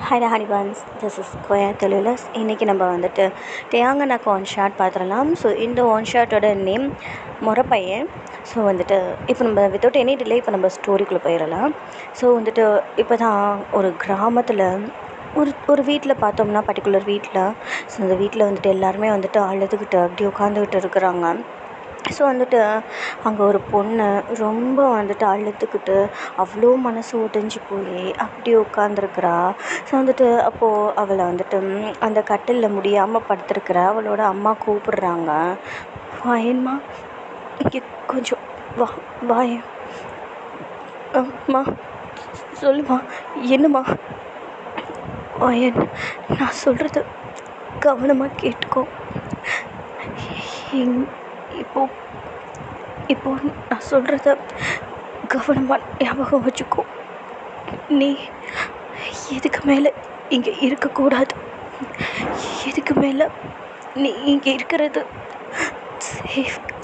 Hi டா honey buns, this is கோயா தெலுலஸ். இன்றைக்கி நம்ம வந்துட்டு தேயாங்கண்ணாக்கு ஒன் ஷாட் பார்த்துடலாம். ஸோ இந்த ஒன் ஷாட்டோட நேம் முறப்பையன். ஸோ வந்துட்டு இப்போ நம்ம வித்தவுட் எனி டிலே இப்போ நம்ம ஸ்டோரிக்குள்ளே போயிடலாம். ஸோ வந்துட்டு இப்போ தான் ஒரு கிராமத்தில் ஒரு வீட்டில் பார்த்தோம்னா பர்டிகுலர் வீட்டில் ஸோ அந்த வீட்டில் வந்துட்டு எல்லாருமே வந்துட்டு அழுதுகிட்டு அப்படி உட்காந்துக்கிட்டு இருக்கிறாங்க. ஸோ வந்துட்டு அங்கே ஒரு பொண்ணு ரொம்ப வந்துட்டு அழுதுகிட்டு அவ்வளோ மனசு உடைஞ்சி போய் அப்படி உட்காந்துருக்குறா. ஸோ வந்துட்டு அப்போது அவளை வந்துட்டு அந்த கட்டிலில் முடியாமல் படுத்துருக்குறா. அவளோட அம்மா கூப்பிடுறாங்க, வாயேம்மா இங்கே கொஞ்சம் வா வாயேன் அம்மா, சொல்லுமா என்னம்மா. வாயன், நான் சொல்கிறது கவனமாக கேட்டுக்கோ. இப்போ நான் சொல்கிறத கவனமாக ஞாபகம் வச்சுக்கோ. நீ இதுக்கு மேலே இங்கே இருக்கக்கூடாது. இதுக்கு மேலே நீ இங்கே இருக்கிறது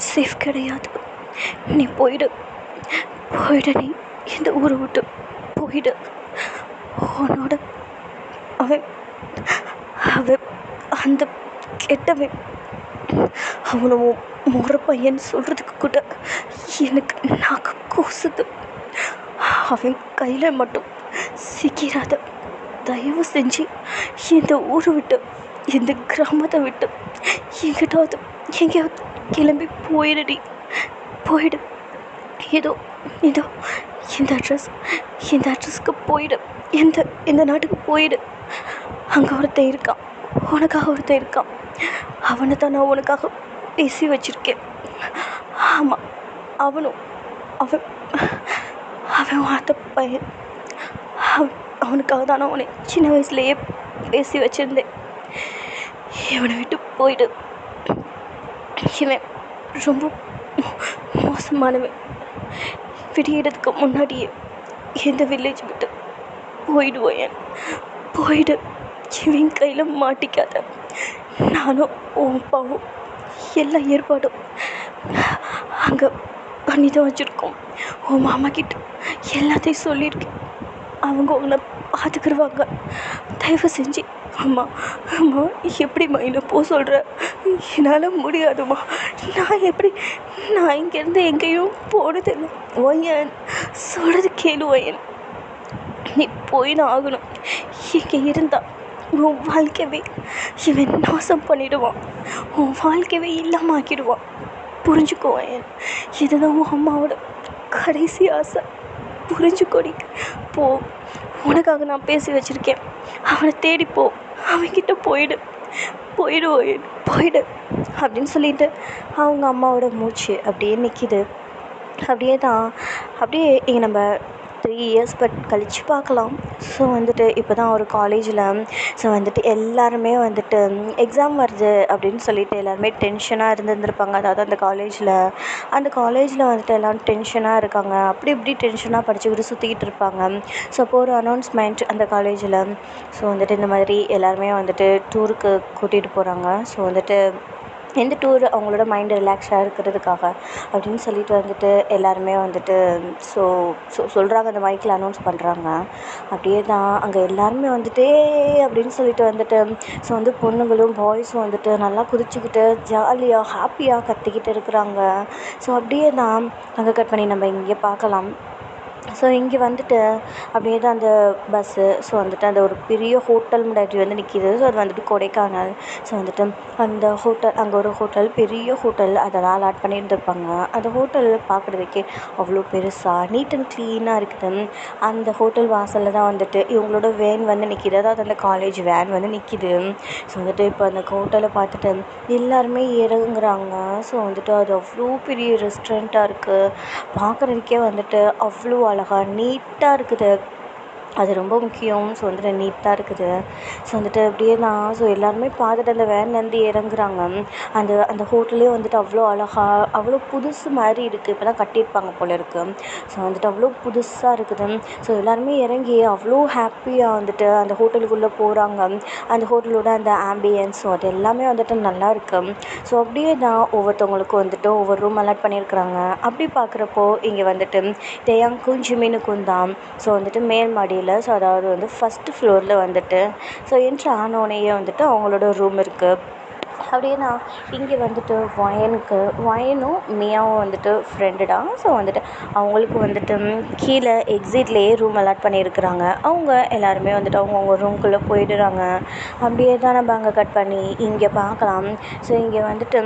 சேஃப் கிடையாது. நீ போயிடு. நீ இந்த ஊரை விட்டு போயிடு. உன்னோட அவன் அந்த கெட்டவன் அவனும் முறை பையன் சொல்கிறதுக்கு கூட எனக்கு நாக்கு கூசுது. அவன் கையில் மட்டும் சிக்கிறாத. தயவு செஞ்சு இந்த ஊரை விட்டு இந்த கிராமத்தை விட்டு எங்கேயாவது கிளம்பி போயிடு. இதோ இந்த அட்ரஸ்க்கு போயிடு. இந்த நாட்டுக்கு போயிடு. அங்கே ஒருத்தன் இருக்கான், உனக்காக ஒருத்தன் இருக்கான். அவனை தான் நான் உனக்காக பேசி வச்சுருக்கேன். ஆமாம், அவன் வார்த்தை பையன். அவனுக்காக தான் நான் உன்னை சின்ன வயசுலேயே பேசி வச்சுருந்தேன். இவனை விட்டு போயிடு. இவன் ரொம்ப மோசமானவன். விடியறதுக்கு முன்னாடியே எந்த வில்லேஜ் விட்டு போயிடு. இவன் கையில் மாட்டிக்காத. நானும் உன் அப்பாவும் எல்லா ஏற்பாடும் அங்கே பண்ணி தான் வச்சுருக்கோம். உன் மாமா கிட்ட எல்லாத்தையும் சொல்லியிருக்கேன். அவங்க உன்னை பார்த்துக்கிடுவாங்க. தயவு செஞ்சு அம்மா எப்படிம்மா என்ன போக சொல்கிற? என்னால் முடியாதும்மா. நான் இங்கேருந்து எங்கேயும் போனதில்லை. ஒயன் சொல்கிறது கேளு. ஒயன், நீ போய் தான் ஆகணும். இங்கே இருந்தால் உன் வாழ்க்கையவே இவன் நாசம் பண்ணிடுவான். உன் வாழ்க்கையவே இல்லாமல் ஆக்கிடுவான். புரிஞ்சுக்கோ ஒயன். இதுதான் உன் அம்மாவோட கடைசி ஆசை. புரிஞ்சுக்கோடி. போ, உனக்காக நான் பேசி வச்சுருக்கேன். அவனை தேடிப்போ. அவன்கிட்ட போயிடு ஒயன், போயிடு அப்படின்னு சொல்லிட்டு அவங்க அம்மாவோட மூச்சு அப்படியே நிற்கிது. அப்படியே இங்கே நம்ம 3 years கழித்து பார்க்கலாம். ஸோ வந்துட்டு இப்போ தான் ஒரு காலேஜில் ஸோ வந்துட்டு எல்லாருமே வந்துட்டு எக்ஸாம் வருது அப்படின்னு சொல்லிட்டு எல்லாருமே டென்ஷனாக இருந்திருப்பாங்க. அதாவது அந்த காலேஜில் வந்துட்டு எல்லோரும் டென்ஷனாக இருக்காங்க. அப்படி இப்படி டென்ஷனாக படிச்சுக்கிட்டு சுற்றிக்கிட்டு இருப்பாங்க. ஸோ அப்போ ஒரு அனௌன்ஸ்மெண்ட் அந்த காலேஜில். ஸோ வந்துட்டு இந்த மாதிரி எல்லாருமே வந்துட்டு டூருக்கு கூட்டிகிட்டு போகிறாங்க. ஸோ வந்துட்டு எந்த டூர் அவங்களோட மைண்டு ரிலாக்ஸாக இருக்கிறதுக்காக அப்படின்னு சொல்லிட்டு வந்துட்டு எல்லாருமே வந்துட்டு சொல்கிறாங்க. அந்த மைக்கில் அனௌன்ஸ் பண்ணுறாங்க. அப்படியே தான் அங்கே எல்லாருமே வந்துட்டு அப்படின்னு சொல்லிட்டு வந்துட்டு ஸோ வந்து பொண்ணுங்களும் பாய்ஸும் வந்துட்டு நல்லா குதிச்சுக்கிட்டு ஜாலியாக ஹாப்பியாக கத்திக்கிட்டு இருக்கிறாங்க. ஸோ அப்படியே தான் அங்கே கட் பண்ணி நம்ம இங்கே பார்க்கலாம். ஸோ இங்கே வந்துட்டு அப்படியே தான் அந்த பஸ்ஸு ஸோ வந்துட்டு அந்த ஒரு பெரிய ஹோட்டல் முன்னாடி வந்து நிற்கிது. ஸோ அது வந்துட்டு கொடைக்கானல். ஸோ வந்துட்டு அந்த ஹோட்டல், அங்கே ஒரு ஹோட்டல், பெரிய ஹோட்டல், அதெல்லாம் அலாட் பண்ணியிருந்துருப்பாங்க. அந்த ஹோட்டல் பார்க்குறதுக்கே அவ்வளோ பெருசாக நீட் அண்ட் க்ளீனாக இருக்குது. அந்த ஹோட்டல் வாசலில் தான் வந்துட்டு இவங்களோட வேன் வந்து நிற்கிது. அதாவது அந்த காலேஜ் வேன் வந்து நிற்கிது. ஸோ வந்துட்டு இப்போ அந்த ஹோட்டலை பார்த்துட்டு எல்லாருமே இறங்குறாங்க. ஸோ வந்துட்டு அது அவ்வளோ பெரிய ரெஸ்டாரண்ட்டாக இருக்குது. பார்க்குறதுக்கே வந்துட்டு அவ்வளோ அழகாக நீட்டாக இருக்குது. அது ரொம்ப முக்கியம். ஸோ வந்துட்டு நீட்டாக இருக்குது. ஸோ வந்துட்டு அப்படியே தான் ஸோ எல்லாருமே பார்த்துட்டு அந்த வேன்லேருந்து இறங்குறாங்க. அந்த ஹோட்டலே வந்துட்டு அவ்வளோ அழகாக அவ்வளோ புதுசு மாதிரி இருக்குது. இப்போ தான் கட்டியிருப்பாங்க போல இருக்குது. ஸோ வந்துட்டு அவ்வளோ புதுசாக இருக்குது. ஸோ எல்லாருமே இறங்கி அவ்வளோ ஹாப்பியாக வந்துட்டு அந்த ஹோட்டலுக்குள்ளே போகிறாங்க. அந்த ஹோட்டலோட அந்த ஆம்பியன்ஸ் ஸோ அது எல்லாமே வந்துட்டு நல்லா இருக்குது. ஸோ அப்படியே தான் ஒவ்வொருத்தவங்களுக்கும் வந்துட்டு ஒவ்வொரு ரூம் அலாட் பண்ணியிருக்கிறாங்க. அப்படி பார்க்குறப்போ இங்கே வந்துட்டு தேயாங்கும் ஜிமினுக்கும் தான் ஸோ வந்துட்டு மேல் மாடியில் மாடியில், ஸோ அதாவது வந்து ஃபஸ்ட்டு ஃப்ளோரில் வந்துட்டு ஸோ என்ட்ரு ஆனோடனேயே வந்துட்டு அவங்களோட ரூம் இருக்குது. அப்படின்னா இங்கே வந்துட்டு வயனும் மியாவும் வந்துட்டு ஃப்ரெண்டு தான். ஸோ வந்துட்டு அவங்களுக்கு வந்துட்டு கீழே எக்ஸிட்லேயே ரூம் அலாட் பண்ணியிருக்கிறாங்க. அவங்க எல்லாருமே வந்துட்டு அவங்கவுங்க ரூம்குள்ளே போயிடுறாங்க. அப்படியே தான் நம்ம அங்கே கட் பண்ணி இங்கே பார்க்கலாம். ஸோ இங்கே வந்துட்டு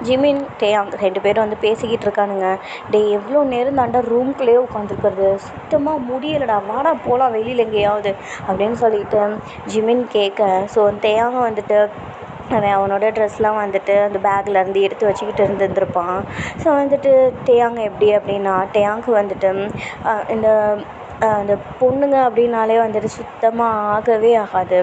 ஜிமின் டேயாங் 2 பேரும் வந்து பேசிக்கிட்டு இருக்கானுங்க. எவ்வளோ நேரம் தாண்டா ரூம்குள்ளேயே உட்காந்துருக்குறது, சுத்தமாக முடியலடா, வாடா போகலாம் வெளியில் எங்கேயாவது அப்படின்னு சொல்லிட்டு ஜிமின் கேட்க, ஸோ டேயாங் வந்துட்டு அவனோட ட்ரெஸ்லாம் வந்துட்டு அந்த பேக்லேருந்து எடுத்து வச்சுக்கிட்டு இருந்திருப்பான். ஸோ வந்துட்டு டேயாங் எப்படி அப்படின்னா, டேயாங்க்கு வந்துட்டு இந்த அந்த பொண்ணுங்க அப்படின்னாலே வந்துட்டு சுத்தமாக ஆகவே ஆகாது.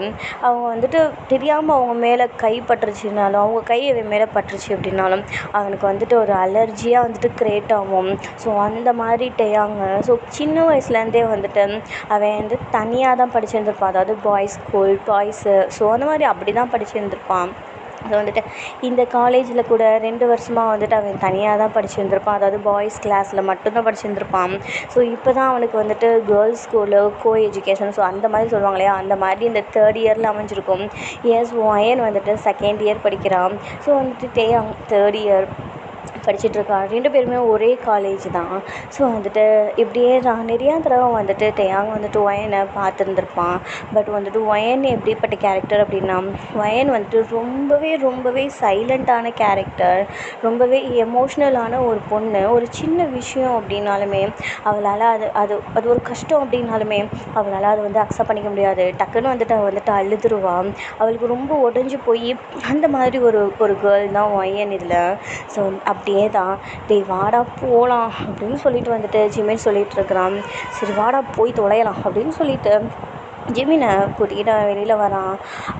அவங்க வந்துட்டு தெரியாமல் அவங்க மேலே கை பட்டுருச்சுனாலும், அவங்க கை அவன் மேலே பட்டுருச்சு அப்படின்னாலும் அவனுக்கு வந்துட்டு ஒரு அலர்ஜியாக வந்துட்டு க்ரியேட் ஆகும். ஸோ அந்த மாதிரி டேயாங்க ஸோ சின்ன வயசுலேருந்தே வந்துட்டு அவன் வந்து தனியாக தான் படிச்சுருந்துருப்பான். அதாவது பாய்ஸ் ஸ்கூல், பாய்ஸு ஸோ அந்த மாதிரி அப்படி தான் படிச்சுருந்துருப்பான். ஸோ வந்துட்டு இந்த காலேஜில் கூட 2 வருஷமாக வந்துட்டு அவன் தனியாக தான் படிச்சுருந்துருப்பான். அதாவது பாய்ஸ் கிளாஸில் மட்டும்தான் படிச்சுருந்துருப்பான். ஸோ இப்போ தான் அவனுக்கு வந்துட்டு girls school, co education so அந்த மாதிரி சொல்லுவாங்க இல்லையா, அந்த மாதிரி இந்த 3rd இயரில் அமைஞ்சிருக்கும். வயன் வந்துட்டு 2nd இயர் படிக்கிறான். ஸோ வந்துட்டு டேயாங் 3rd இயர் படிச்சுட்ருக்கான். 2 பேருமே ஒரே காலேஜ் தான். ஸோ வந்துட்டு இப்படியே நான் நிறையா தடவை வந்துட்டு டேயாங் வந்துட்டு வயனை பார்த்துருந்துருப்பான். பட் வந்துட்டு வயன் எப்படிப்பட்ட கேரக்டர் அப்படின்னா, வயன் வந்துட்டு ரொம்பவே சைலண்ட்டான கேரக்டர். ரொம்பவே எமோஷ்னலான ஒரு பொண்ணு. ஒரு சின்ன விஷயம் அப்படின்னாலுமே அவளால் அது ஒரு கஷ்டம் அப்படின்னாலுமே அவளால் அதை வந்து அக்செப்ட் பண்ணிக்க முடியாது. டக்குன்னு வந்துட்டு அவள் வந்துட்டு அழுதுருவாள். அவளுக்கு ரொம்ப உடஞ்சி போய் அந்த மாதிரி ஒரு கேர்ள் தான் வயன் இதில். ஸோ அப்படியே தான் வாடா போகலாம் அப்படின்னு சொல்லிட்டு வந்துட்டு ஜிமின் சொல்லிகிட்ருக்குறான். சரி வாடா போய் தொலையலாம் அப்படின்னு சொல்லிட்டு ஜிமினை கூட்டிக்கிட்டு அவன் வெளியில் வரான்.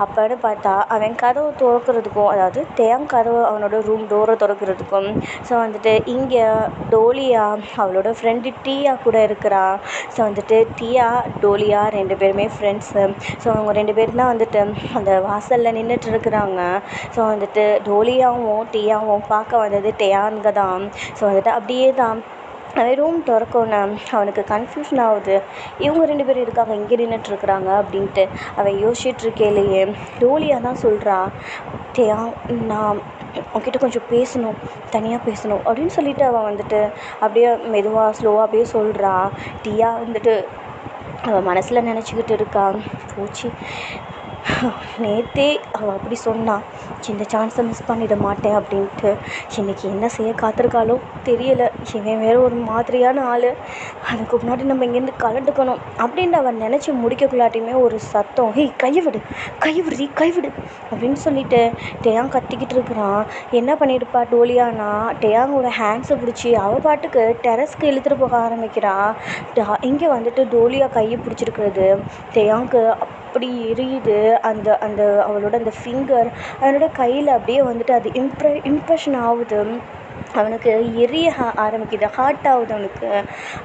அப்போன்னு பார்த்தா அவன் கதவை திறக்கிறதுக்கும், அதாவது டேயாங் கதவை அவனோட ரூம் டோரை திறக்கிறதுக்கும் ஸோ வந்துட்டு இங்கே டோலியா அவளோட ஃப்ரெண்டு டியா கூட இருக்கிறா. ஸோ வந்துட்டு டியா, டோலியா 2 பேருமே ஃப்ரெண்ட்ஸு. ஸோ அவங்க 2 பேரும் தான் வந்துட்டு அந்த வாசலில் நின்றுட்டுருக்குறாங்க. ஸோ வந்துட்டு டோலியாவும் டியாவும் பார்க்க வந்தது டேயாங்க தான். ஸோ வந்துட்டு அப்படியே தான் அவன் ரூம் திறக்கோன்னே அவனுக்கு கன்ஃபியூஷன் ஆகுது. இவங்க 2 பேரும் இருக்காங்க இங்கே நின்றுட்டுருக்குறாங்க அப்படின்ட்டு அவன் யோசிச்சுட்ருக்கையிலேயே டோலியா தான் சொல்கிறா, டேயாங் நான் உன்கிட்ட கொஞ்சம் பேசணும், தனியாக பேசணும் அப்படின்னு சொல்லிட்டு அவன் வந்துட்டு அப்படியே மெதுவாக ஸ்லோவாக அப்படியே சொல்கிறா. டியா வந்துட்டு அவன் மனசில் நினச்சிக்கிட்டு இருக்கா, போச்சு நேற்றே அவள் அப்படி சொன்னான், இந்த சான்ஸை மிஸ் பண்ணிட மாட்டேன் அப்படின்ட்டு. இன்றைக்கி என்ன செய்ய காத்திருக்காளோ தெரியலை. இவன் வேறு ஒரு மாதிரியான ஆள், அதுக்கு முன்னாடி நம்ம இங்கேருந்து கலந்துக்கணும் அப்படின்ட்டு அவன் நினச்சி முடிக்கக்குள்ளாட்டியுமே ஒரு சத்தம், ஹே கைவிடு கைவிடு அப்படின்னு சொல்லிட்டு டேயாங் கத்திக்கிட்டு இருக்கிறான். என்ன பண்ணியிருப்பா டோலியானா, டேயாங்கோட ஹேண்ட்ஸை பிடிச்சி அவள் பாட்டுக்கு டெரஸ்க்கு இழுத்துட்டு போக ஆரம்பிக்கிறா. இங்கே வந்துட்டு டோலியா கையை பிடிச்சிருக்கிறது டேயாங்க்கு அப்படி எரியுது. அந்த அந்த அவளோட அந்த ஃபிங்கர் அவனோட கையில் அப்படியே வந்துட்டு அது இம்ப்ரெஷன் ஆகுது. அவனுக்கு எரிய ஆரம்பிக்குது, ஹார்ட் ஆகுது அவனுக்கு.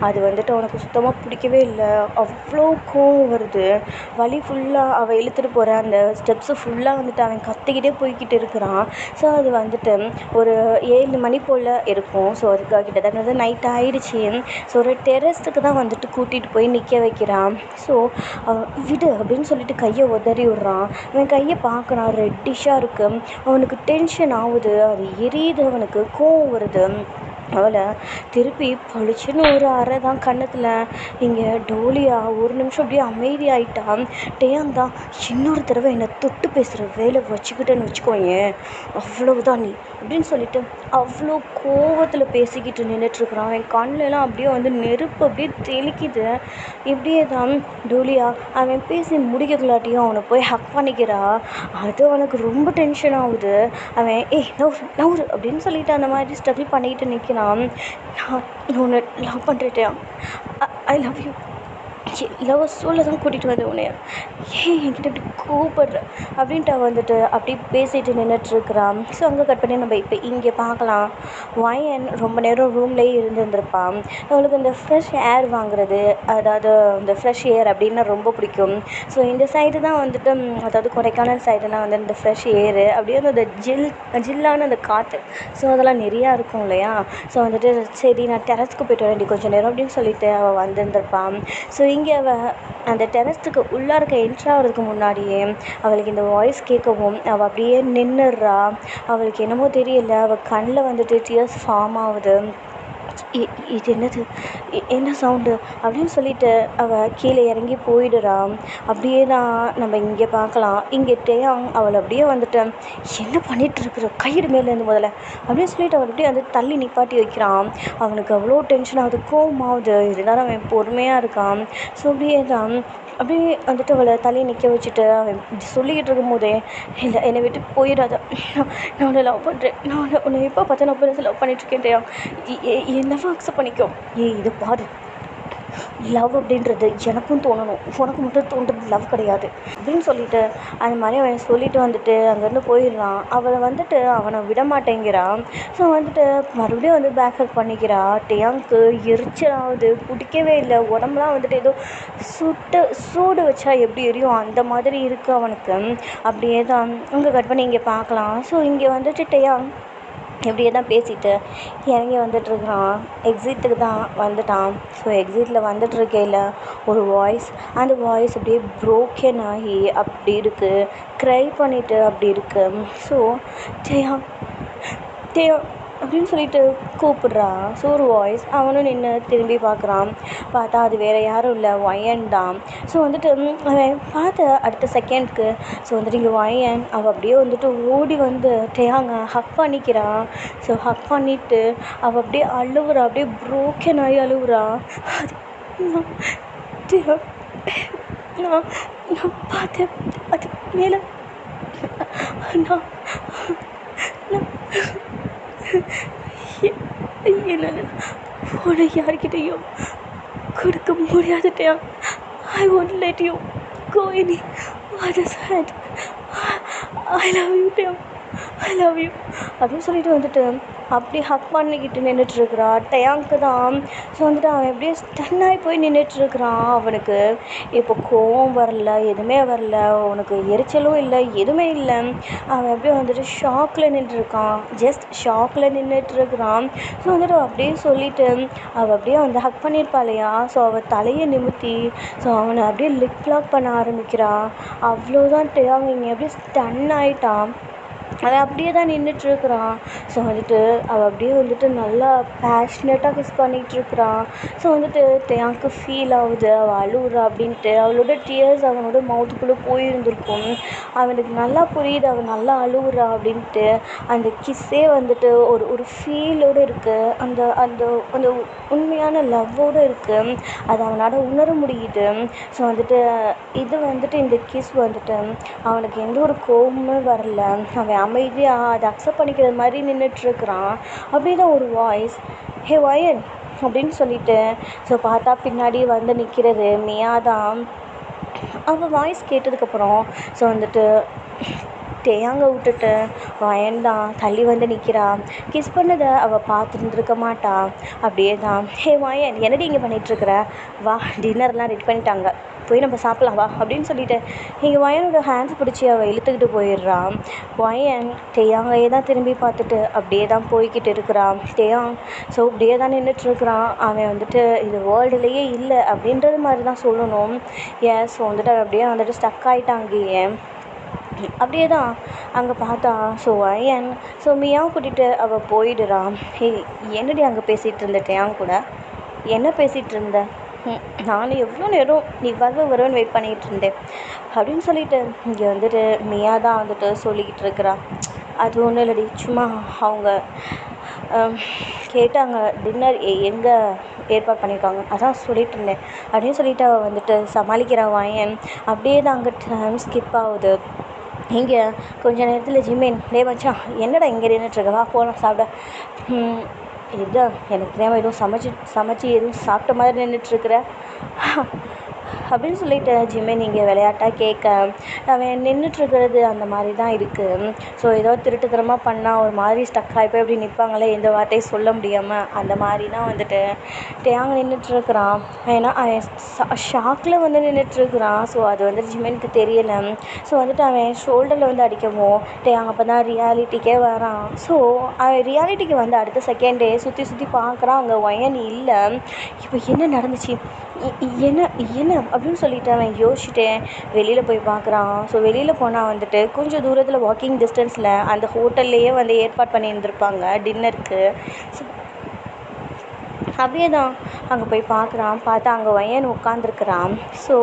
அது வந்துட்டு அவனுக்கு சுத்தமாக பிடிக்கவே இல்லை. அவ்வளோ கோவம் வருது. வலி ஃபுல்லாக அவள் இழுத்துட்டு போகிற அந்த ஸ்டெப்ஸு ஃபுல்லாக வந்துட்டு அவன் கத்திக்கிட்டே போய்கிட்டு இருக்கிறான். ஸோ அது வந்துட்டு ஒரு 7 மணி போல் இருக்கும். ஸோ அதுக்காக கிட்டத்தட்ட நைட் ஆகிடுச்சி. ஸோ ஒரு டெரஸ்ட்டுக்கு தான் வந்துட்டு கூட்டிகிட்டு போய் நிற்க வைக்கிறான். ஸோ விடு அப்படின்னு சொல்லிட்டு கையை உதறி விட்றான். அவன் கையை பார்க்குறான், ரெட்டிஷாக இருக்குது. அவனுக்கு டென்ஷன் ஆகுது, அது எரியுது, அவனுக்கு கோவம் வருது. அவளை திருப்பி பளிச்சுன்னு ஒரு அறை தான் கன்னத்தில். இங்கே டோலியா ஒரு நிமிஷம் அப்படியே அமைதியாயிட்டான். டேயாங் தான், இன்னொரு தடவை என்னை தொட்டு பேசுகிற வேலை வச்சுக்கிட்டேன்னு வச்சுக்கோங்க அவ்வளவுதான் நீ அப்படின்னு சொல்லிட்டு அவ்வளோ கோவத்தில் பேசிக்கிட்டு நின்றுட்டுருக்குறான். அவன் கண்ணிலலாம் அப்படியே வந்து நெருப்பு அப்படியே தெளிக்குது. இப்படியே தான் டோலியா அவன் பேசி முடிக்கக்குள்ளாட்டியும் அவனை போய் ஹக் பண்ணிக்கிறா. அது அவனுக்கு ரொம்ப டென்ஷன் ஆகுது. அவன் நவுரு அப்படின்னு சொல்லிட்டு அந்த மாதிரி ஸ்ட்ரகிள் பண்ணிக்கிட்டு நிற்கிறான். நான் உன்னை லவ் பண்ணுறேன், ஐ லவ் யூ, லவ் சொல்ல தான் கூட்டிகிட்டு வந்தேன் உன்னைய, என்கிட்ட இப்படி கூப்பிடுற அப்படின்ட்டு வந்துட்டு அப்படி பேசிட்டு நின்றுட்டுருக்குறான். ஸோ அங்கே கட் பண்ணி நம்ம இப்போ இங்கே பார்க்கலாம். வயன் ரொம்ப நேரம் ரூம்லேயே இருந்திருப்பான். அவளுக்கு இந்த ஃப்ரெஷ் ஏர் வாங்குறது, அதாவது இந்த ஃப்ரெஷ் ஏர் அப்படின்னா ரொம்ப பிடிக்கும். ஸோ இந்த சைடு தான் வந்துட்டு அதாவது கொடைக்கானல் சைடுலாம் வந்து இந்த ஃப்ரெஷ் ஏரு அப்படியே அந்த ஜில்லான அந்த காற்று ஸோ அதெல்லாம் நிறையா இருக்கும் இல்லையா. ஸோ வந்துட்டு சரி நான் டெரஸ்க்கு போய்ட்டு வரேன்டி கொஞ்சம் நேரம் அப்படின்னு சொல்லிட்டு அவள் வந்திருந்திருப்பான். ஸோ இங்கே அந்த டெரஸ்த்துக்கு உள்ளார்க்க என்ட்ரு ஆகிறதுக்கு முன்னாடியே அவளுக்கு இந்த வாய்ஸ் கேட்கவும் அவள் அப்படியே நின்றுடுறா. அவளுக்கு என்னமோ தெரியல, அவள் கண்ணில் வந்துட்டு டியர்ஸ் ஃபார்ம் ஆகுது. இது என்னது, என்ன சவுண்டு அப்படின்னு சொல்லிட்டு அவள் கீழே இறங்கி போயிடுறா. அப்படியே தான் நம்ம இங்கே பார்க்கலாம். இங்கே டேயாங் அவளை அப்படியே வந்துட்டு என்ன பண்ணிகிட்ருக்குற, கையிடு மேலேருந்து முதல்ல அப்படின்னு சொல்லிட்டு அவள் அப்படியே வந்து தள்ளி நிப்பாட்டி வைக்கிறான். அவனுக்கு அவ்வளோ டென்ஷன் ஆகுது, கோவமாகுது. இருந்தாலும் அவன் பொறுமையாக இருக்கான். ஸோ அப்படியே தான் அப்படியே வந்துட்டு அவளை தள்ளி நிற்க வச்சுட்டு அவன் சொல்லிக்கிட்டு இருக்கும் போதே, இல்லை என்னை விட்டு போயிடாத, நான் உன்னை லவ் பண்ணுறேன், நான் உன்னை எப்போ பார்த்தா நான் போய் லவ் பண்ணிகிட்ருக்கேன் டேயாங், என் லவ் அக்செப்ட் பண்ணிக்கோ. இது பாரு, லவ் அப்படின்றது எனக்கும் தோணணும், உனக்கு மட்டும் தோன்றது லவ் கிடையாது அப்படின்னு சொல்லிட்டு அந்த மாதிரி அவன் சொல்லிட்டு வந்துட்டு அங்கேருந்து போயிடுறான். அவளை வந்துட்டு அவனை விட மாட்டேங்கிறான். ஸோ வந்துட்டு மறுபடியும் வந்து பேக்கப் பண்ணிக்கிறா. டேயாங்க்கு எரிச்சலாகுது, பிடிக்கவே இல்லை. உடம்புலாம் வந்துட்டு ஏதோ சூடு வச்சா எப்படி எரியும் அந்த மாதிரி இருக்குது அவனுக்கு. அப்படியே தான் இங்கே கட் பண்ணி இங்கே பார்க்கலாம். ஸோ இங்கே வந்துட்டு டேயாங் இப்படியே தான் பேசிட்டு இறங்கி வந்துட்டுருக்கான். எக்ஸிட்டுக்கு தான் வந்துட்டான். ஸோ எக்ஸிட்டில் வந்துட்டுருக்கையில் ஒரு வாய்ஸ், அந்த வாய்ஸ் அப்படியே ப்ரோக்கன் ஆகி அப்படி இருக்குது, க்ரை பண்ணிவிட்டு அப்படி இருக்குது. ஸோ டேயாங் டேயாங் அப்படின்னு சொல்லிட்டு கூப்பிட்றா. ஸோ ஒரு வாய்ஸ், அவனும் நின்று திரும்பி பார்க்குறான். பார்த்தா அது வேறு யாரும் இல்லை, ஒயன் தான். ஸோ வந்துட்டு அவன் பார்த்த அடுத்த செகண்ட்க்கு ஸோ வந்துட்டு இங்கே ஒயன் அவள் அப்படியே வந்துட்டு ஓடி வந்து டேயாங்க ஹக் பண்ணிக்கிறான். ஸோ ஹக் பண்ணிவிட்டு அவள் அப்படியே அழுவுறா, அப்படியே ப்ரோக்கன் ஆகி அழுவுறா. அது டேயாங், நான் நான் பார்த்தேன், அது மேலே நான் என்னால் உன்னை யார்கிட்டையும் கொடுக்க முடியாது டேயாங். I won't let you go any other side. I love you டேயாங், I love you அப்படின்னு சொல்லிட்டு வந்துட்டு அப்படி ஹக் பண்ணிக்கிட்டு நின்றுட்டுருக்குறா. டேயாங்க்கு தான் ஸோ வந்துட்டு அவன் எப்படியே ஸ்டன்னாகி போய் நின்றுட்டுருக்குறான். அவனுக்கு இப்போ கோவம் வரல, எதுவுமே வரல, அவனுக்கு எரிச்சலும் இல்லை, எதுவுமே இல்லை. அவன் எப்படியே வந்துட்டு ஷாக்கில் நின்றுருக்கான், ஜஸ்ட் ஷாக்கில் நின்றுட்டுருக்குறான். ஸோ வந்துட்டு அப்படியே சொல்லிவிட்டு அவள் அப்படியே வந்து ஹக் பண்ணியிருப்பா இல்லையா. ஸோ அவள் தலையை நிமித்தி ஸோ அவனை அப்படியே லிப் லாக் பண்ண ஆரம்பிக்கிறான். அவ்வளோதான் டேயாங் இங்கே அப்படியே ஸ்டன் ஆகிட்டான். அவன் அப்படியே தான் நின்றுட்டுருக்குறான். ஸோ வந்துட்டு அவள் அப்படியே வந்துட்டு நல்லா பேஷ்னேட்டாக கிஸ் பண்ணிகிட்ருக்குறான். ஸோ வந்துட்டு டேயாங்க்கு ஃபீல் ஆகுது, அவள் அழுவுறா அப்படின்ட்டு. அவளோட டியர்ஸ் அவனோட மவுத்துக்குள்ளே போயிருந்திருக்கும். அவனுக்கு நல்லா புரியுது அவள் நல்லா அழுவுறா அப்படின்ட்டு. அந்த கிஸ்ஸே வந்துட்டு ஒரு ஃபீலோடு இருக்குது, அந்த அந்த அந்த உண்மையான லவ்வோடு இருக்குது. அது அவனால் உணர முடியுது. ஸோ வந்துட்டு இது வந்துட்டு இந்த கிஸ் வந்துட்டு அவனுக்கு எந்த ஒரு கோபமுமே வரல. அவன் அமைதியாக அதை அக்செப்ட் பண்ணிக்கிறது மாதிரி நின்றுட்டுருக்குறான். அப்படி தான் ஒரு வாய்ஸ், ஹே வயன் அப்படின்னு சொல்லிட்டு ஸோ பார்த்தா பின்னாடி வந்து நிற்கிறது மியா தான். அவள் வாய்ஸ் கேட்டதுக்கப்புறம் ஸோ வந்துட்டு டேயாங்க விட்டுட்டு வயன் தான் தள்ளி வந்து நிற்கிறான். கிஸ் பண்ணதை அவள் பார்த்துருந்துருக்க மாட்டா. அப்படியே தான், ஹே வயன் என்னடி இங்கே பண்ணிகிட்ருக்குற, வா டின்னர்லாம் ரெடி பண்ணிட்டாங்க, போய் நம்ம சாப்பிட்லாம் வா அப்படின்னு சொல்லிட்டு இங்கே வயனோட ஹேண்ட்ஸ் பிடிச்சி அவள் இழுத்துக்கிட்டு போயிடுறான். வயன் டேயாங்கையே தான் திரும்பி பார்த்துட்டு அப்படியே தான் போய்கிட்டு இருக்கிறான். டேயாங் ஸோ அப்படியே தான் நின்றுட்டுருக்குறான். அவன் வந்துட்டு இது வேர்ல்டுலேயே இல்லை அப்படின்றது மாதிரி தான் சொல்லணும். ஸோ வந்துட்டு அப்படியே வந்துட்டு ஸ்டக் ஆகிட்டாங்கயே. அப்படியே தான் அங்கே பார்த்தா ஸோ வயன் ஸோ மியாவை கூட்டிகிட்டு அவள் போயிடுறான். என்னடி அங்கே பேசிகிட்டு இருந்த டேயாங் கூட, என்ன பேசிகிட்டு இருந்த, நானும் எவ்வளோ நேரம் நீ வருவேன்னு வெயிட் பண்ணிகிட்டு இருந்தேன் அப்படின்னு சொல்லிட்டு இங்கே வந்துட்டு மியா தான் வந்துட்டு சொல்லிக்கிட்டு இருக்கிறா. அது ஒன்றும் இல்லடி, சும்மா அவங்க கேட்டாங்க டின்னர் எங்கே ஏற்பாடு பண்ணியிருக்காங்க, அதான் சொல்லிகிட்டு இருந்தேன் அப்படின்னு சொல்லிட்டு அவள் வந்துட்டு சமாளிக்கிறா வயன். அப்படியே தான் அங்கே டைம் ஸ்கிப் ஆகுது. இங்கே கொஞ்ச நேரத்தில் ஜிமேன், டே மச்சான் என்னடா இங்கே நின்றுட்டுருக்க, வா போகலாம் சாப்பிட. இதுதான் எனக்கு தெரியாமல் எதுவும் சமைச்சு எதுவும் சாப்பிட்ட மாதிரி நின்றுட்டுருக்குற, அப்படின்னு சொல்லிட்டு ஜிமின் இங்கே விளையாட்டாக கேட்க அவன் நின்றுட்டுருக்கிறது அந்த மாதிரி தான் இருக்குது. ஸோ ஏதோ திருட்டுத்தனமாக பண்ணால் ஒரு மாதிரி ஸ்டக் ஆகி போய் அப்படி நிற்பாங்களே, எந்த வார்த்தையும் சொல்ல முடியாமல் அந்த மாதிரி தான் வந்துட்டு டேயாங் நின்றுட்டுருக்குறான். ஏன்னா அவன் ஷாக்கில் வந்து நின்றுட்டுருக்குறான். ஸோ அது வந்து ஜிமினுக்கு தெரியலை. ஸோ வந்துட்டு அவன் ஷோல்டரில் வந்து அடிக்கவும் டேயாங் அப்போ தான் ரியாலிட்டிக்கே வரான். ஸோ அவன் ரியாலிட்டிக்கு வந்து அடுத்த செகண்டே சுற்றி சுற்றி பார்க்குறான், அங்கே ஒயன் இல்லை. இப்போ என்ன நடந்துச்சு, என்ன என்ன அப்படின்னு சொல்லிட்டு அவன் யோசிச்சுட்டே வெளியில் போய் பார்க்குறான். ஸோ வெளியில் போனால் வந்துட்டு கொஞ்சம் தூரத்தில் வாக்கிங் டிஸ்டன்ஸில் அந்த ஹோட்டல்லையே வந்து ஏற்பாடு பண்ணியிருந்திருப்பாங்க டின்னருக்கு. ஸோ அப்படியே தான் அங்கே போய் பார்க்குறான். பார்த்தா அங்கே ஒயன் உட்காந்துருக்குறான். ஸோ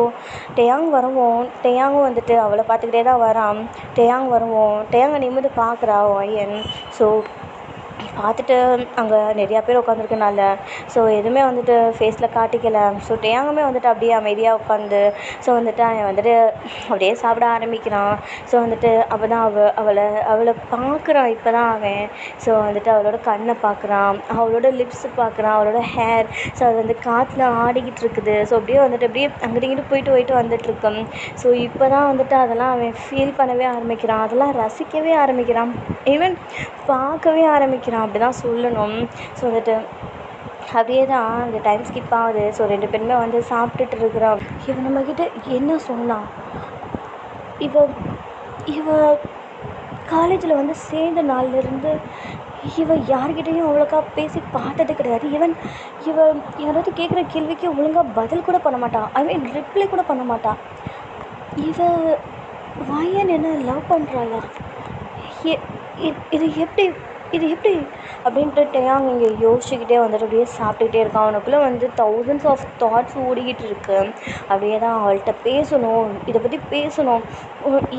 டேயாங் வரவும் டேயாங்கும் வந்துட்டு அவளை பார்த்துக்கிட்டே தான் வரான். டேயாங் வரவும் டேயாங்கை நிமிர்ந்து பார்க்குறா ஒயன். ஸோ பார்த்துட்டு அங்கே நிறையா பேர் உட்காந்துருக்கனால ஸோ எதுவுமே வந்துட்டு ஃபேஸில் காட்டிக்கலை. ஸோ டேயாங்குமே வந்துட்டு அப்படியே அமைதியாக உட்காந்து ஸோ வந்துட்டு அவன் வந்துட்டு அப்படியே சாப்பிட ஆரம்பிக்கிறான். ஸோ வந்துட்டு அப்போ தான் அவளை பார்க்குறான். இப்போ தான் அவன் ஸோ வந்துட்டு அவளோட கண்ணை பார்க்குறான், அவளோட லிப்ஸு பார்க்குறான், அவளோட ஹேர். ஸோ அது வந்து காற்றுல ஆடிக்கிட்டு இருக்குது. ஸோ அப்படியே வந்துட்டு அப்படியே அங்கிட்டு இங்கிட்டு போயிட்டு வந்துட்டுருக்கோம். ஸோ இப்போ தான் வந்துட்டு அதெல்லாம் அவன் ஃபீல் பண்ணவே ஆரம்பிக்கிறான், அதெல்லாம் ரசிக்கவே ஆரம்பிக்கிறான், ஈவன் பார்க்கவே ஆரம்பிக்கிறான் அப்படி தான் சொல்லணும். ஸோ வந்துட்டு அப்படியே தான் அந்த டைம் ஸ்கிப் ஆகுது. ஸோ 2 பேருமே வந்து சாப்பிட்டுட்டு இருக்கிறான். இவன் நம்மக்கிட்ட என்ன சொன்னான், இவ இவ காலேஜில் வந்து சேர்ந்த நாள்லேருந்து இவ யார்கிட்டையும் அவ்வளோக்கா பேசி பார்த்தது கிடையாது. இவ யாராவது கேட்குற கேள்விக்கு ஒழுங்காக பதில் கூட பண்ண மாட்டான், ஐ மீன் ரிப்ளை கூட பண்ண மாட்டான். இவ வாயன் என்ன லவ் பண்ணுறாளா, இது எப்படி அப்படின்ட்டு டேயாங் இங்கே யோசிச்சுக்கிட்டே வந்துட்டு அப்படியே சாப்பிட்டுக்கிட்டே இருக்கான். அவனுக்குள்ளே வந்து தௌசண்ட்ஸ் ஆஃப் தாட்ஸ் ஓடிக்கிட்டு இருக்கு. அப்படியே தான் அவள்கிட்ட பேசணும், இதை பற்றி பேசணும்,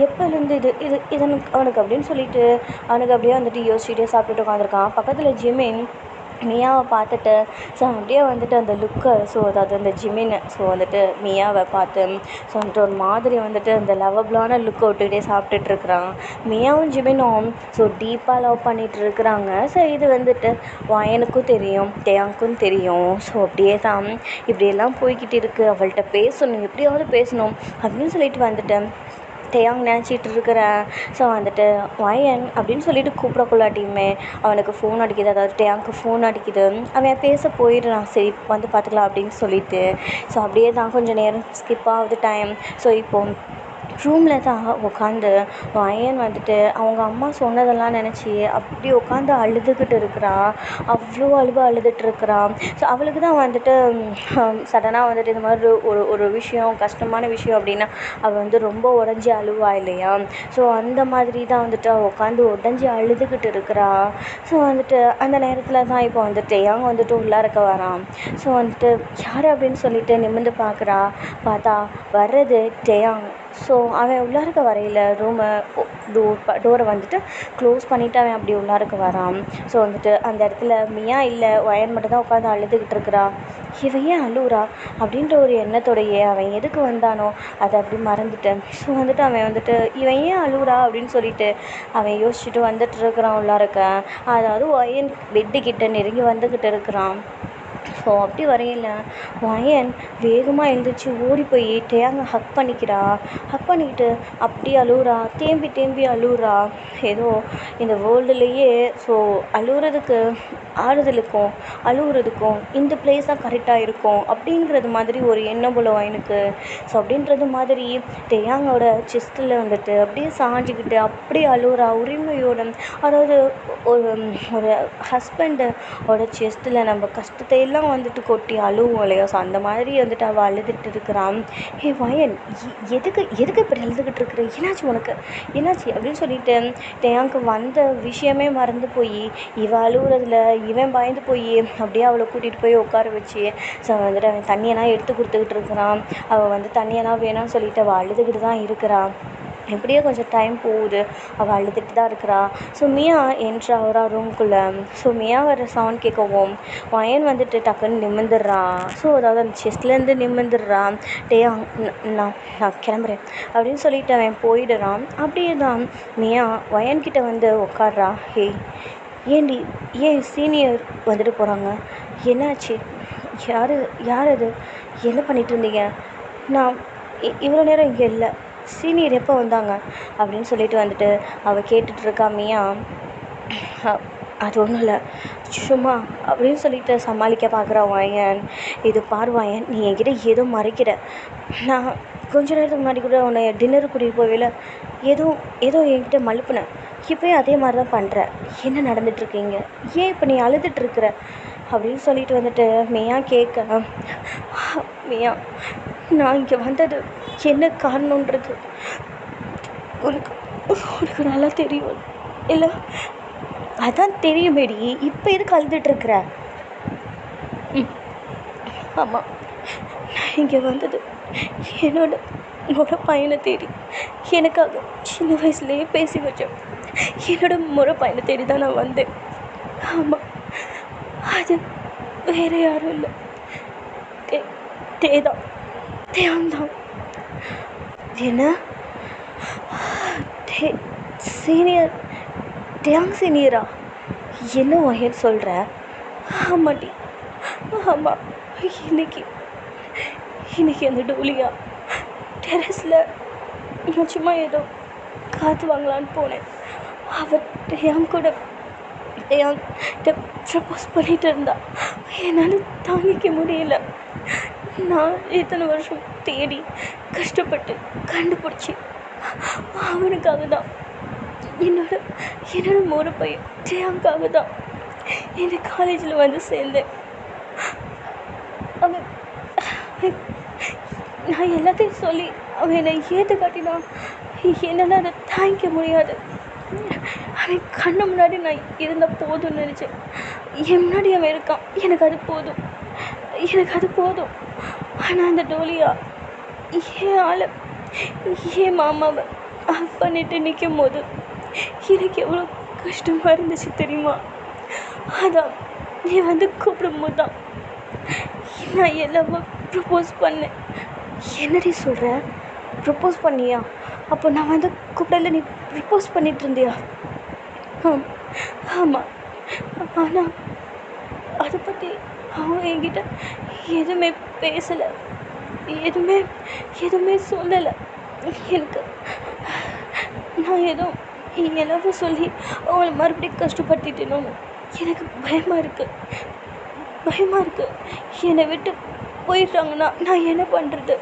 எப்போலேருந்து இது அவனுக்கு அப்படின்னு சொல்லிட்டு அவனுக்கு அப்படியே வந்துட்டு யோசிச்சுட்டே சாப்பிட்டுட்டு உட்காந்துருக்கான். பக்கத்தில் ஜிமின் மியாவை பார்த்துட்டு ஸோ அப்படியே வந்துட்டு அந்த லுக்கை ஸோ அதாவது அந்த ஜிமின் ஸோ வந்துட்டு மியாவை பார்த்து ஸோ வந்துட்டு ஒரு மாதிரி வந்துட்டு அந்த லவ்வபிளான லுக்கை விட்டுக்கிட்டே சாப்பிட்டுட்ருக்குறான். மியாவும் ஜிமினும் ஸோ டீப்பாக லவ் பண்ணிகிட்டு இருக்கிறாங்க. ஸோ இது வந்துட்டு வயனுக்கும் தெரியும், டேயாங்க்கும் தெரியும். ஸோ அப்படியே தான் இப்படியெல்லாம் போய்கிட்டு இருக்குது. அவள்கிட்ட பேசணும், எப்படியாவது பேசணும் அப்படின்னு சொல்லிட்டு வந்துட்டு டேயாங் நினச்சிட்டு இருக்கிறேன். ஸோ வந்துட்டு வயன் அப்படின்னு சொல்லிட்டு கூப்பிடக்குள்ளாட்டியுமே அவனுக்கு ஃபோன் அடிக்குது, அதாவது டேயாங்க்கு ஃபோன் அடிக்குது. அவன் பேச போயிடுறான், சரி வந்து பார்த்துக்கலாம் அப்படின்னு சொல்லிட்டு. ஸோ அப்படியே தான் கொஞ்சம் நேரம் ஸ்கிப் ஆகுது டைம். ஸோ இப்போது ரூமில் தான் உட்காந்து வயன் வந்துட்டு அவங்க அம்மா சொன்னதெல்லாம் நினச்சி அப்படி உட்காந்து அழுதுகிட்டு இருக்கிறான். அவ்வளோ அழுதுகிட்ருக்குறான். ஸோ அவளுக்கு தான் வந்துட்டு சடனாக வந்துட்டு இந்த மாதிரி ஒரு விஷயம் கஷ்டமான விஷயம் அப்படின்னா அவள் வந்து ரொம்ப உடஞ்சி அழுவா இல்லையா. ஸோ அந்த மாதிரி தான் வந்துட்டு அவள் உட்காந்து உடஞ்சி அழுதுகிட்டு இருக்கிறா. ஸோ வந்துட்டு அந்த நேரத்தில் தான் இப்போ வந்துட்டு டேயாங் வந்துட்டு உள்ளாரக்க வரான். ஸோ வந்துட்டு யார் அப்படின்னு சொல்லிட்டு நிமிர்ந்து பார்க்குறா. பார்த்தா வர்றது டேயாங். ஸோ அவன் உள்ளாரக்க வரையில் டோரை வந்துட்டு க்ளோஸ் பண்ணிவிட்டு அவன் அப்படி உள்ளாரக்க வரான். ஸோ வந்துட்டு அந்த இடத்துல மியா இல்லை, வயன் மட்டும் தான் உட்காந்து அழுதுகிட்டு இருக்கிறா. இவன் ஏன் அழுகுறா அப்படின்ற ஒரு எண்ணத்தோடையே அவன் எதுக்கு வந்தானோ அதை அப்படி மறந்துட்டேன். ஸோ வந்துட்டு அவன் வந்துட்டு இவன் ஏன் அழுகுறா அப்படின்னு சொல்லிட்டு அவன் யோசிச்சுட்டு வந்துட்டு இருக்கிறான் உள்ளாரக்க. அதாவது வயன் பெட்டுக்கிட்ட நெருங்கி வந்துக்கிட்டு இருக்கிறான். ஸோ அப்படி வரையில் வயன் வேகமாக எழுந்திரிச்சு ஓடி போய் டேயாங்கை ஹக் பண்ணிக்கிட்டு அப்படி அழுகுறா, தேம்பி அழுகுறா. ஏதோ இந்த வேர்ல்டுலேயே ஸோ அழுகுறதுக்கு ஆறுதலுக்கும் அழுகுறதுக்கும் இந்த பிளேஸ் தான் கரெக்டாக இருக்கும் அப்படிங்கிறது மாதிரி ஒரு எண்ணம் போல் வயனுக்கு. ஸோ அப்படின்றது மாதிரி டேயாங்கோட செஸ்ட்டில் வந்துட்டு அப்படியே சாஞ்சிக்கிட்டு அப்படியே அழுகுறா உரிமையோட. அதாவது ஒரு ஹஸ்பண்டோட செஸ்ட்டில் நம்ம கஷ்டத்தை எல்லாம் வந்துட்டு கொட்டி அழுவோம் இல்லையா. ஸோ அந்த மாதிரி வந்துட்டு அவள் அழுதுகிட்டு இருக்கிறான். ஹே வயன், எதுக்கு இப்படி அழுதுகிட்டு இருக்கிற, என்னாச்சு அப்படின்னு சொல்லிட்டு டேயாங்க்கு வந்த விஷயமே மறந்து போய் இவள் அழுகுறதுல இவன் பயந்து போய் அப்படியே அவளை கூட்டிகிட்டு போய் உட்கார வச்சு ஸோ வந்துட்டு அவன் தண்ணியெல்லாம் எடுத்து கொடுத்துக்கிட்டு இருக்கிறான். அவள் வந்து தண்ணியெல்லாம் வேணாம்னு சொல்லிட்டு அவள் அழுதுகிட்டு தான் இருக்கிறான். எப்படியோ கொஞ்சம் டைம் போகுது, அவள் அழுதுகிட்டு தான் இருக்கிறா. ஸோ மியா என்ட்ரு ஆகிறா ரூம்குள்ளே. ஸோ மியா வர சவுண்ட் கேட்கவும் வயன் வந்துட்டு டக்குன்னு நிமிர்ந்துடுறான். ஸோ அதாவது அந்த செஸ்ட்லேருந்து நிமிர்ந்துடுறான். நான் கிளம்புறேன் அப்படின்னு சொல்லிட்டு அவன் போயிடுறான். அப்படியே தான் மியா வயன்கிட்ட வந்து உட்காடுறா. ஏன் சீனியர் வந்துட்டு போகிறாங்க, என்னாச்சு, யார் அது, என்ன பண்ணிகிட்டு இருந்தீங்க, நான் இவ்வளோ நேரம் இங்கே இல்லை, சீனியர் எப்போ வந்தாங்க அப்படின்னு சொல்லிட்டு வந்துட்டு அவள் கேட்டுட்ருக்கா மியா. அது ஒன்றும் இல்லை, சும்மா அப்படின்னு சொல்லிட்டு சமாளிக்க பார்க்குறா வாயன். இது பார் வாயன், நீ என்கிட்ட ஏதோ மறைக்கிற. நான் கொஞ்ச நேரத்துக்கு முன்னாடி கூட உன்னை டின்னருக்கு கூட்டிகிட்டு போவேல, ஏதோ ஏதோ என்கிட்ட மழுப்புனேன். இப்போயும் அதே மாதிரி தான் பண்ணுற. என்ன நடந்துகிட்ருக்கீங்க? ஏன் இப்போ நீ அழுதுட்டுருக்குற அப்படின்னு சொல்லிட்டு வந்துட்டு மியா கேட்க, மியா நான் இங்கே வந்தது என்ன காரணன்றது உனக்கு உனக்கு நல்லா தெரியும் இல்லை? அதான் தெரியுமேடி, இப்போ எதுக்கு அழுதுட்டுருக்குற? ஆமாம், நான் இங்கே வந்தது என்னோட பையனை தேடி. எனக்காக சின்ன வயசுலேயே பேசி வச்சேன் முறை பையனை தேடி தான் நான் வந்தேன். ஆமாம், அது வேறு யாரும் இல்லை, தேதான் தேவன்தான். என்ன சீனியர்? டேங் சீனியரா? என்ன வயன் சொல்கிற? ஆமாட்டி, ஆமாம். இன்னைக்கு அந்த டோலியா டெரஸில் நான் சும்மா ஏதோ காற்று வாங்கலான்னு போனேன். அவள் என் கூட ப்ரப்போஸ் பண்ணிகிட்டு இருந்தா. என்னால் தாங்கிக்க முடியல. நான் இத்தனை வருஷம் தேடி கஷ்டப்பட்டு கண்டுபிடிச்சி அவனுக்காக தான், என்னோட முறை பையன் ஜெயாங்காக தான் இந்த காலேஜில் வந்து சேர்ந்தேன். அவன் நான் எல்லாத்தையும் சொல்லி அவன் என்னை ஏற்று காட்டினான். என்னால் அதை தாங்கிக்க முடியாது. அவன் கண்ணு முன்னாடி நான் இருந்தால் போதும்னு நினச்சேன். என் முன்னாடி அவன் இருக்கான், எனக்கு அது போதும். ஆனால் அந்த டோலியா என் ஆளை, என் மாமாவை பண்ணிட்டு நிற்கும் போது எனக்கு எவ்வளோ கஷ்டமாக இருந்துச்சு தெரியுமா? அதான் நீ வந்து கூப்பிடும்போது தான் நான் எல்லாமே ப்ரப்போஸ் பண்ணேன். என்னடி சொல்கிற? ப்ரப்போஸ் பண்ணியா? அப்போ நான் வந்து கூப்பிடல, நீ ப்ரப்போஸ் பண்ணிகிட்டு இருந்தியா? ஆமாம். ஆனால் அதை பற்றி அவன் என்கிட்ட எதுவுமே பேசலை, எதுவுமே சொல்லலை. எனக்கு நான் ஏதோ எல்லாரும் சொல்லி அவளை மறுபடியும் கஷ்டப்படுத்திட்டேனோ எனக்கு பயமாக இருக்குது. என்னை விட்டு போயிடுறாங்கன்னா நான் என்ன பண்ணுறது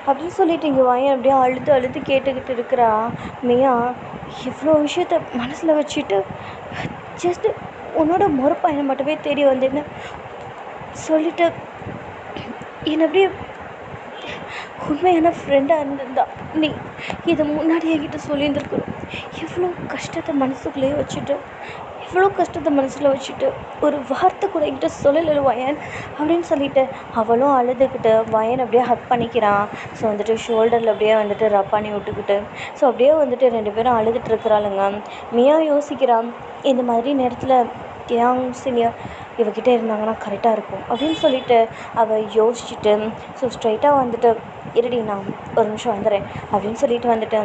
அப்படின்னு சொல்லிட்டு இங்கே வாயன் அப்படியே அழுது கேட்டுக்கிட்டு இருக்கிறா மியா. இவ்வளோ விஷயத்த மனசில் வச்சுட்டு ஜஸ்ட்டு உன்னோட முறை பையனை மட்டுமே தேடி வந்தேன்னு சொல்லிட்டு என்னை அப்படியே உண்மையான ஃப்ரெண்டாக இருந்திருந்தா நீ இதை முன்னாடி என்கிட்ட சொல்லியிருந்துருக்கணும். இவ்வளோ கஷ்டத்தை மனசுக்குள்ளேயே வச்சுட்டு ஒரு வார்த்தை கூட என்கிட்ட சொல்லலை வயன் அப்படின்னு சொல்லிட்டு அவளும் அழுதுகிட்டு வயன் அப்படியே ஹக் பண்ணிக்கிறான். ஸோ வந்துட்டு ஷோல்டரில் அப்படியே வந்துட்டு ரப் பண்ணி விட்டுக்கிட்டு ஸோ அப்படியே வந்துட்டு 2 பேரும் அழுதுட்டு இருக்கிறாளுங்க. மியா யோசிக்கிறான், இந்த மாதிரி நேரத்தில் யங் சீனியர் இவகிட்ட இருந்தாங்கன்னா கரெக்டாக இருக்கும் அப்படின்னு சொல்லிட்டு அவள் யோசிச்சுட்டு ஸோ ஸ்ட்ரைட்டாக வந்துட்டு இருடி நான் ஒரு நிமிஷம் வந்துடுறேன் அப்படின்னு சொல்லிட்டு வந்துட்டு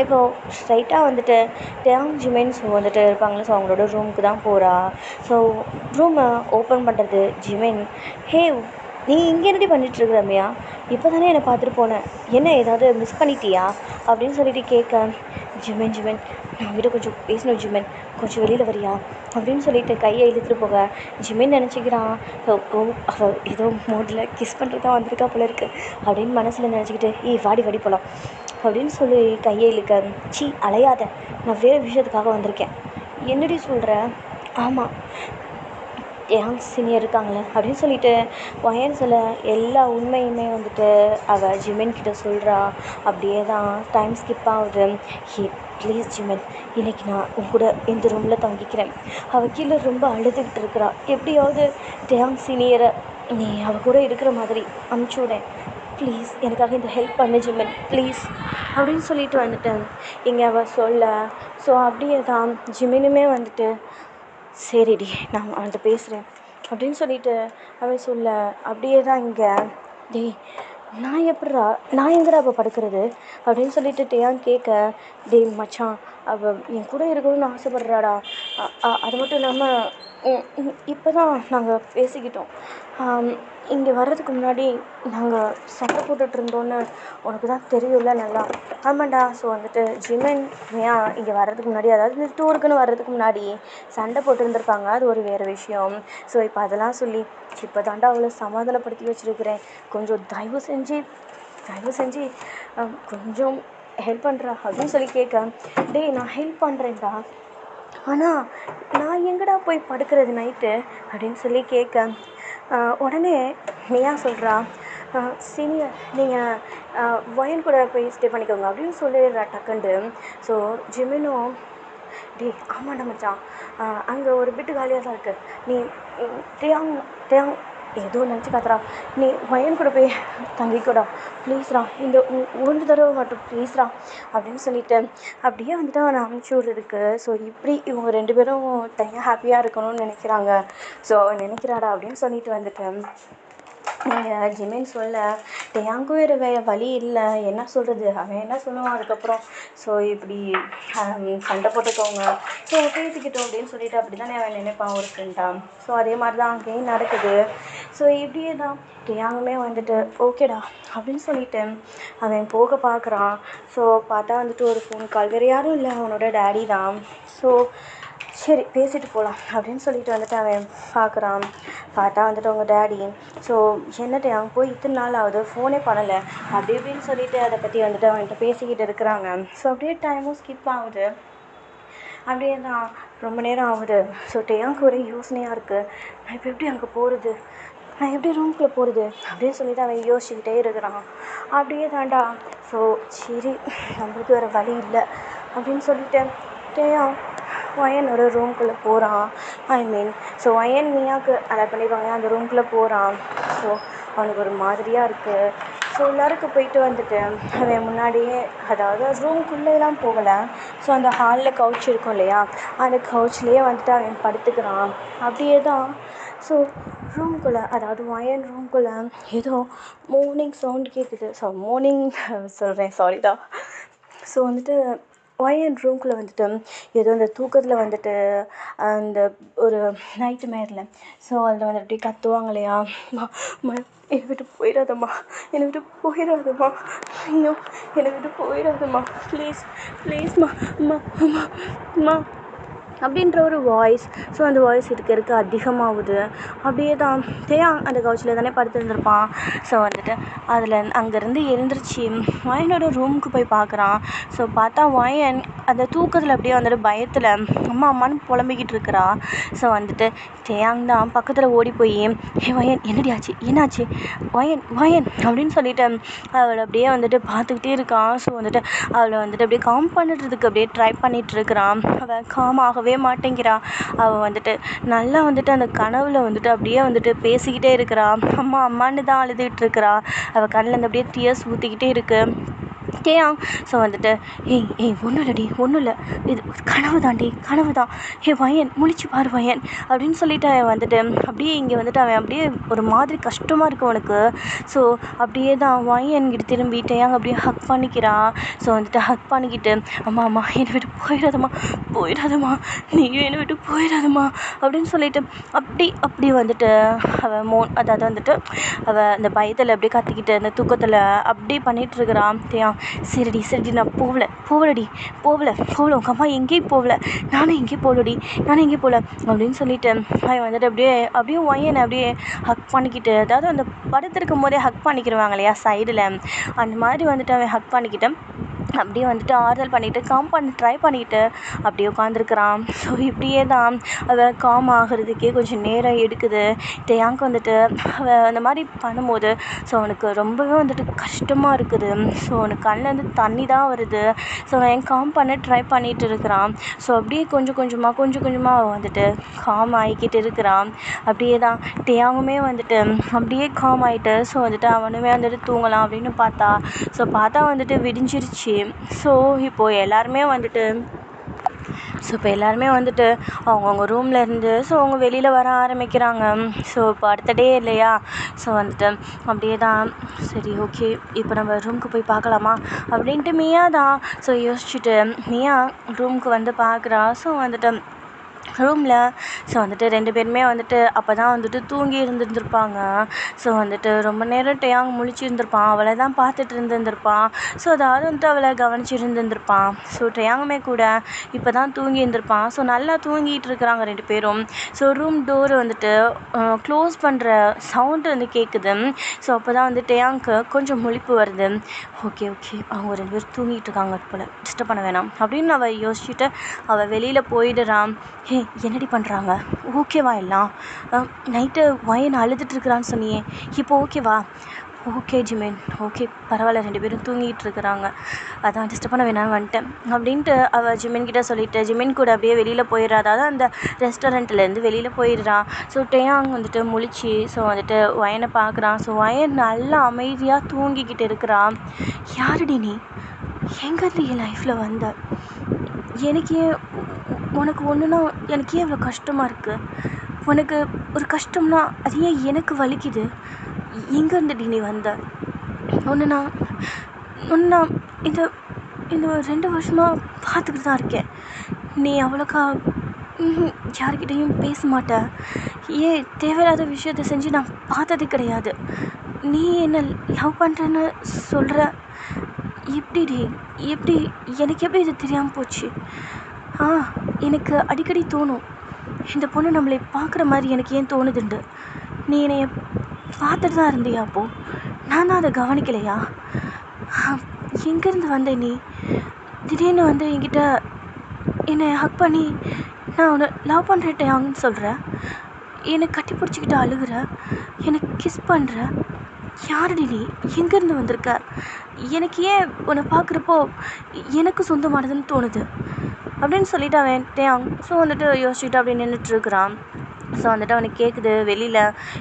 இப்போது ஸ்ட்ரைட்டாக வந்துட்டு டேங் ஜிமென் ஸோ வந்துட்டு இருப்பாங்களே, ஸோ அவங்களோட ரூமுக்கு தான் போகிறா. ஸோ ரூமை ஓப்பன் பண்ணுறது ஜிமென். ஹே, நீ இங்கே என்னடி பண்ணிகிட்ருக்குற மியா? இப்போ தானே என்னை பார்த்துட்டு போனேன், என்ன ஏதாவது மிஸ் பண்ணிட்டியா அப்படின்னு சொல்லிட்டு கேட்க, ஜிமென் நான் உங்ககிட்ட கொஞ்சம் பேசணும் ஜிமென், கொஞ்சம் வெளியில் வரியா அப்படின்னு சொல்லிட்டு கையை இழுத்துட்டு போக ஜிமென் நினச்சிக்கிறான் அவள் ஏதோ மூடில் கிஸ் பண்ணுறதா வந்திருக்கா போல இருக்குது அப்படின்னு மனசில் நினச்சிக்கிட்டு வாடி போகலாம் அப்படின்னு சொல்லி கையை இழுக்க, சீ அலையாத, நான் வேறு விஷயத்துக்காக வந்திருக்கேன். என்னடி சொல்கிற? ஆமாம், யங் சீனியர் இருக்காங்களே அப்படின்னு சொல்லிட்டு வயன் சொல்ல எல்லா உண்மையுமே வந்துட்டு அவள் ஜிமென் கிட்ட சொல்கிறா. அப்படியே தான் டைம் ஸ்கிப் ஆகுது. ப்ளீஸ் ஜிமென், இன்றைக்கி நான் உன் கூட இந்த ரூமில் தங்கிக்கிறேன். அவள் கீழே ரொம்ப அழுதுகிட்டு இருக்கிறா. எப்படியாவது யங் சீனியரை நீ அவள் கூட இருக்கிற மாதிரி அனுப்பிச்சி விடேன் ப்ளீஸ், எனக்காக இந்த ஹெல்ப் பண்ணு ஜிமென் ப்ளீஸ் அப்படின்னு சொல்லிட்டு வந்துட்டேன் இங்கே அவள் சொல்ல. ஸோ அப்படியே தான் ஜிமெனுமே வந்துட்டு சரிடி நான் அவன்கிட்ட பேசுகிறேன் அப்படின்னு சொல்லிட்டு அவன் சொல்ல. அப்படியே தான் இங்கே நான் எங்கடா இப்போ படுக்கிறது அப்படின்னு சொல்லிட்டு டேயான் கேட்க, மச்சான் அவள் என் கூட இருக்கணும்னு ஆசைப்பட்றாடா. அது மட்டும் இல்லாமல் இப்போ தான் நாங்கள் பேசிக்கிட்டோம். இங்கே வர்றதுக்கு முன்னாடி நாங்கள் சண்டை போட்டுட்டு இருந்தோன்னு உனக்கு தான் தெரியும்ல நல்லா. ஆமாண்டா. ஸோ வந்துட்டு ஜிமின் ஏன் இங்கே வர்றதுக்கு முன்னாடி, அதாவது இந்த டூருக்குன்னு வர்றதுக்கு முன்னாடி சண்டை போட்டுருந்துருப்பாங்க, அது ஒரு வேறு விஷயம். ஸோ இப்போ அதெல்லாம் சொல்லி இப்போ தாண்டா அவளை சமாதானப்படுத்தி வச்சுருக்கிறேன், கொஞ்சம் தயவு செஞ்சு கொஞ்சம் ஹெல்ப் பண்ணுறா அப்படின்னு சொல்லி கேட்க, டேய் நான் ஹெல்ப் பண்ணுறேன்டா, ஆனால் நான் எங்கடா போய் படுக்கிறது நைட்டு அப்படின்னு சொல்லி கேட்க, உடனே மியா சொல்கிறா, சீனியர் நீங்கள் வயன் கூட போய் ஸ்டே பண்ணிக்கோங்க அப்படின்னு சொல்லிடுறா டக்குண்டு. ஸோ ஜிமினும், டேய் ஆமாண்டா மச்சான், அங்கே ஒரு பிட்டு காலியாக தான் இருக்குது, நீ டேயாங் ஏதோ நினச்சி காத்துறா, நீ வயன் கூட போய் தங்கிக்கூடா ப்ளீஸ்ரா, இந்த ஒரு தடவை மட்டும் ப்ளீஸ்ரா அப்படின்னு சொல்லிட்டு அப்படியே வந்துட்டு அவனை அமுச்சு விட்றதுக்கு. ஸோ இப்படி இவங்க 2 பேரும் தனியாக ஹாப்பியாக இருக்கணும்னு நினைக்கிறாங்க. ஸோ நினைக்கிறாடா அப்படின்னு சொல்லிட்டு வந்துட்டு நீங்கள் ஜிமின் சொல்ல, டேயாங்கும் வேறு வழி இல்லை, என்ன சொல்கிறது, அவன் என்ன சொல்லுவான் அதுக்கப்புறம். ஸோ இப்படி சண்டை போட்டுக்கோங்க, ஸோ பேசிக்கிட்டோம் அப்படின்னு சொல்லிட்டு அப்படி தானே அவன் நினைப்பான் ஒரு ஃப்ரெண்டாக. ஸோ அதே மாதிரி தான் அங்கேயும் நடக்குது. ஸோ இப்படியே தான் டேயாங்குமே வந்துட்டு ஓகேடா அப்படின்னு சொல்லிட்டு அவன் போக பார்க்குறான். ஸோ பார்த்தா வந்துட்டு ஒரு ஃபோன் கால், வேறு யாரும் இல்லை, அவனோட டேடி தான். ஸோ சரி பேசிட்டு போகலாம் அப்படின்னு சொல்லிட்டு வந்துட்டு அவன் பார்க்குறான். பார்த்தா வந்துட்டு அவங்க டேடி, ஸோ என்னட்டு அங்கே போய் இத்தனை நாள் ஆகுது, ஃபோனே பண்ணலை அப்படி இப்படின்னு சொல்லிட்டு அதை பற்றி வந்துட்டு அவன்கிட்ட பேசிக்கிட்டு இருக்கிறாங்க. ஸோ அப்படியே டைமும் ஸ்கிப் ஆகுது. அப்படியே தான் ரொம்ப நேரம் ஆகுது. ஸோ டேயாங்க்கு ஒரே யோசனையாக இருக்குது, நான் இப்போ எப்படி அங்கே போகிறது, நான் எப்படி ரூம்குள்ளே போகிறது அப்படின்னு சொல்லிட்டு அவன் யோசிச்சுக்கிட்டே இருக்கிறான். அப்படியே தாண்டா. ஸோ சரி நம்மளுக்கு வேறு வழி இல்லை அப்படின்னு சொல்லிட்டு டேயாங் வயனோட ரூம்குள்ளே போகிறான். ஸோ வயன் மியாவுக்கு அலாட் பண்ணிடுவாங்க, அந்த ரூம்குள்ளே போகிறான். ஸோ அவனுக்கு ஒரு மாதிரியாக இருக்குது. ஸோ எல்லாருக்கும் போயிட்டு வந்துட்டு அவன் முன்னாடியே, அதாவது ரூம்குள்ளேலாம் போகலை, ஸோ அந்த ஹாலில் கவுச் இருக்கும் இல்லையா, அந்த கவுச்லேயே வந்துட்டு அவன் படுத்துக்கிறான். அப்படியே தான். ஸோ ரூம்குள்ளே, அதாவது வயன் ரூம்குள்ளே ஏதோ மார்னிங் சவுண்ட் கேட்குது. ஸோ மார்னிங் சொல்கிறேன், சாரிடா. ஸோ வந்துட்டு வயன் ரூம்குள்ளே வந்துட்டு ஏதோ அந்த தூக்கத்தில் வந்துட்டு அந்த ஒரு நைட்டு மேரில், ஸோ அதில் வந்துட்டு அப்படியே கத்துவாங்க இல்லையா, என்னை விட்டு போயிடாதம்மா, என்னை விட்டு போயிடாதம்மா, ஐயோ என்னை விட்டு போயிடாதம்மா, ப்ளீஸ்மா அம்மா அம்மா அம்மா அப்படின்ற ஒரு வாய்ஸ். ஸோ அந்த வாய்ஸ் இருக்க அதிகமாகுது. அப்படியே தான் டேயாங் அந்த கவுச்சில் தானே படுத்துருந்துருப்பான். ஸோ வந்துட்டு அதில் அங்கேருந்து எழுந்திரிச்சி வயனோட ரூமுக்கு போய் பார்க்குறான். ஸோ பார்த்தா வயன் அந்த தூக்கத்தில் அப்படியே வந்துட்டு பயத்தில் அம்மா அம்மான்னு புலம்பிக்கிட்டு இருக்கிறா. ஸோ வந்துட்டு டேயாங் தான் பக்கத்தில் ஓடி போய், ஹே வயன் என்னடி ஆச்சு, என்னாச்சு, வயன் அப்படின்னு சொல்லிட்டு அவளை அப்படியே வந்துட்டு பார்த்துக்கிட்டே இருக்கான். ஸோ வந்துட்டு அவளை வந்துட்டு அப்படியே காம் பண்ணுறதுக்கு அப்படியே ட்ரை பண்ணிகிட்டு இருக்கிறான். அவள் காம் ஆகவே மாட்டேங்கிறா. அவள் வந்துட்டு நல்லா வந்துட்டு அந்த கனவுல வந்துட்டு அப்படியே வந்துட்டு பேசிக்கிட்டே இருக்கிறா. அம்மா அம்மான்னு தான் அழுதுகிட்டு இருக்கிறா. அவள் கண்ணில் அப்படியே டியர்ஸ் ஊற்றிக்கிட்டே இருக்கு. டேயாங் ஸோ வந்துட்டு ஒன்றும் இல்லை, இது கனவு தான், வயன் முழிச்சு பாரு வயன் அப்படின்னு சொல்லிட்டு அவன் வந்துட்டு அப்படியே இங்கே வந்துட்டு அவன் அப்படியே ஒரு மாதிரி கஷ்டமாக இருக்கு அவனுக்கு. ஸோ அப்படியே தான் வயன் கிட்ட திரும்பி டேயாங் அப்படியே ஹக் பண்ணிக்கிறான். ஸோ வந்துட்டு ஹக் பண்ணிக்கிட்டு, அம்மா என்னை விட்டு போயிடாதம்மா, நீயும் என்னை விட்டு போயிடாதம்மா அப்படின்னு சொல்லிட்டு அப்படி வந்துட்டு அவன் அதாவது வந்துட்டு அவள் அந்த பயத்தில் அப்படியே கத்திக்கிட்டு அந்த தூக்கத்தில் அப்படி பண்ணிகிட்டு இருக்கிறான். டேயாங் சரிடி நான் போகலடி உங்கள் அம்மா எங்கேயும் போகல, நானும் எங்கேயும் போகல அப்படின்னு சொல்லிட்டு அவன் வந்துட்டு அப்படியே வயனை அப்படியே ஹக் பண்ணிக்கிட்டு, அதாவது அந்த படுத்திருக்கும் போதே ஹக் பண்ணிக்கிடுவாங்க இல்லையா சைடில், அந்த மாதிரி வந்துட்டு அவன் ஹக் பண்ணிக்கிட்டு அப்படியே வந்துட்டு ஆறுதல் பண்ணிவிட்டு காம் பண்ண ட்ரை பண்ணிக்கிட்டு அப்படியே உட்காந்துருக்குறான். ஸோ இப்படியே தான் அவள் காம் ஆகிறதுக்கே கொஞ்சம் நேரம் எடுக்குது. டேயாங்க்கு வந்துட்டு அவள் அந்த மாதிரி பண்ணும்போது ஸோ அவனுக்கு ரொம்பவே வந்துட்டு கஷ்டமாக இருக்குது. ஸோ அவனுக்கு கண்ணிலேருந்து தண்ணி தான் வருது. ஸோ அவன் காம் பண்ண ட்ரை பண்ணிகிட்டு இருக்கிறான். ஸோ அப்படியே கொஞ்சம் கொஞ்சமாக அவள் வந்துட்டு காம் ஆகிக்கிட்டு இருக்கிறான். அப்படியே தான் டேயாங்குமே வந்துட்டு அப்படியே காம் ஆகிட்டு ஸோ வந்துட்டு அவனுமே வந்துட்டு தூங்கலாம் அப்படின்னு பார்த்தா வந்துட்டு விடிஞ்சிருச்சு. ஸோ இப்போது எல்லாருமே வந்துட்டு அவங்கவுங்க ரூமில் இருந்து ஸோ அவங்க வெளியில் வர ஆரம்பிக்கிறாங்க. ஸோ இப்போ அடுத்த டே இல்லையா, ஸோ வந்துட்டு அப்படியே தான் சரி ஓகே இப்போ நம்ம ரூமுக்கு போய் பார்க்கலாமா அப்படின்ட்டு மியா தான் ஸோ யோசிச்சுட்டு மியா ரூமுக்கு வந்து பார்க்குறா. ஸோ வந்துட்டு ரூமில். ஸோ வந்துட்டு 2 பேருமே வந்துட்டு அப்போ தான் வந்துட்டு தூங்கி இருந்திருப்பாங்க. ஸோ வந்துட்டு ரொம்ப நேரம் டேயாங் முழிச்சிருந்திருப்பான். அவளை தான் பார்த்துட்டு இருந்திருப்பான். ஸோ அதாவது வந்துட்டு அவளை கவனிச்சிருந்திருப்பான். ஸோ டேயாங்குமே கூட இப்போ தான் தூங்கி இருந்திருப்பான். ஸோ நல்லா தூங்கிட்டு இருக்கிறாங்க 2 பேரும். ஸோ ரூம் டோர் வந்துட்டு க்ளோஸ் பண்ணுற சவுண்டு வந்து கேட்குது. ஸோ அப்போ தான் வந்து டேயாங்க்கு கொஞ்சம் முழிப்பு வருது. ஓகே அவங்க 2 பேரும் தூங்கிட்டு இருக்காங்க போல், டிஸ்டர்ப் பண்ண வேணாம் அப்படின்னு அவள் யோசிச்சுட்டு அவள் வெளியில் போயிடுறான். என்னடி பண்ணுறாங்க, ஓகேவா எல்லாம்? நைட்டு வயன் அழுதுட்டுருக்குறான்னு சொன்னியே, இப்போ ஓகேவா? ஓகே ஜிமின், ஓகே பரவாயில்ல, 2 பேரும் தூங்கிட்டு இருக்கிறாங்க, அதான் டிஸ்டர்ப் பண்ண வேணாம்னு வந்துட்டேன் அப்படின்ட்டு அவள் ஜிமின்கிட்ட சொல்லிவிட்டு ஜிமின் கூட அப்படியே வெளியில் போயிடுறா. அதாவது அந்த ரெஸ்டாரண்ட்லேருந்து வெளியில் போயிடுறான். ஸோ டேயாங் வந்துட்டு முழிச்சு ஸோ வந்துட்டு வயனை பார்க்குறான். ஸோ வயன் நல்லா அமைதியாக தூங்கிக்கிட்டு இருக்கிறான். யாருடி நீ, எங்கேருந்து என் லைஃப்பில் வந்த, எனக்கு ஏன் உனக்கு ஒன்றுனா எனக்கு ஏன் இவ்வளோ கஷ்டமாக இருக்குது, உனக்கு ஒரு கஷ்டம்னா அது ஏன் எனக்கு வலிக்குது, எங்கேருந்துடி நீ வந்த, ஒன்று நான் இந்த இந்த 2 வருஷமாக பார்த்துக்கிட்டு தான் இருக்கேன். நீ அவ்வளோக்கா யார்கிட்டையும் பேச மாட்டேன், ஏன் தேவையில்லாத விஷயத்த செஞ்சு நான் பார்த்தது கிடையாது. நீ என்ன லவ் பண்ணுறேன்னு சொல்கிற, எப்படி எனக்கு எப்படி இது தெரியாமல் போச்சு? எனக்கு அடிக்கடி தோணும், இந்த பொண்ணு நம்மளை பார்க்குற மாதிரி எனக்கு ஏன் தோணுதுண்டு. நீ என்னைய பார்த்துட்டு தான் இருந்தியா? அப்போது நான் தான் அதை கவனிக்கலையா? எங்கேருந்து வந்த நீ? திடீர்னு வந்து என்கிட்ட என்னை ஹக் பண்ணி நான் உன்னை லவ் பண்ணுறேன்ட்டு சொல்கிறேன், என்னை கட்டி பிடிச்சிக்கிட்டு அழுகிற, என்னை கிஸ் பண்ணுற. யாருடி நீ, எங்கேருந்து வந்திருக்க? எனக்கு ஏன் உன்னை பார்க்குறப்போ எனக்கு சொந்தமானதுன்னு தோணுது அப்படின்னு சொல்லிட்டு அவன் டேயாங் ஸோ வந்துட்டு யோசிச்சுட்டு அப்படி நின்றுட்டுருக்குறான். ஸோ வந்துட்டு அவனுக்கு கேட்குது, வெளியில்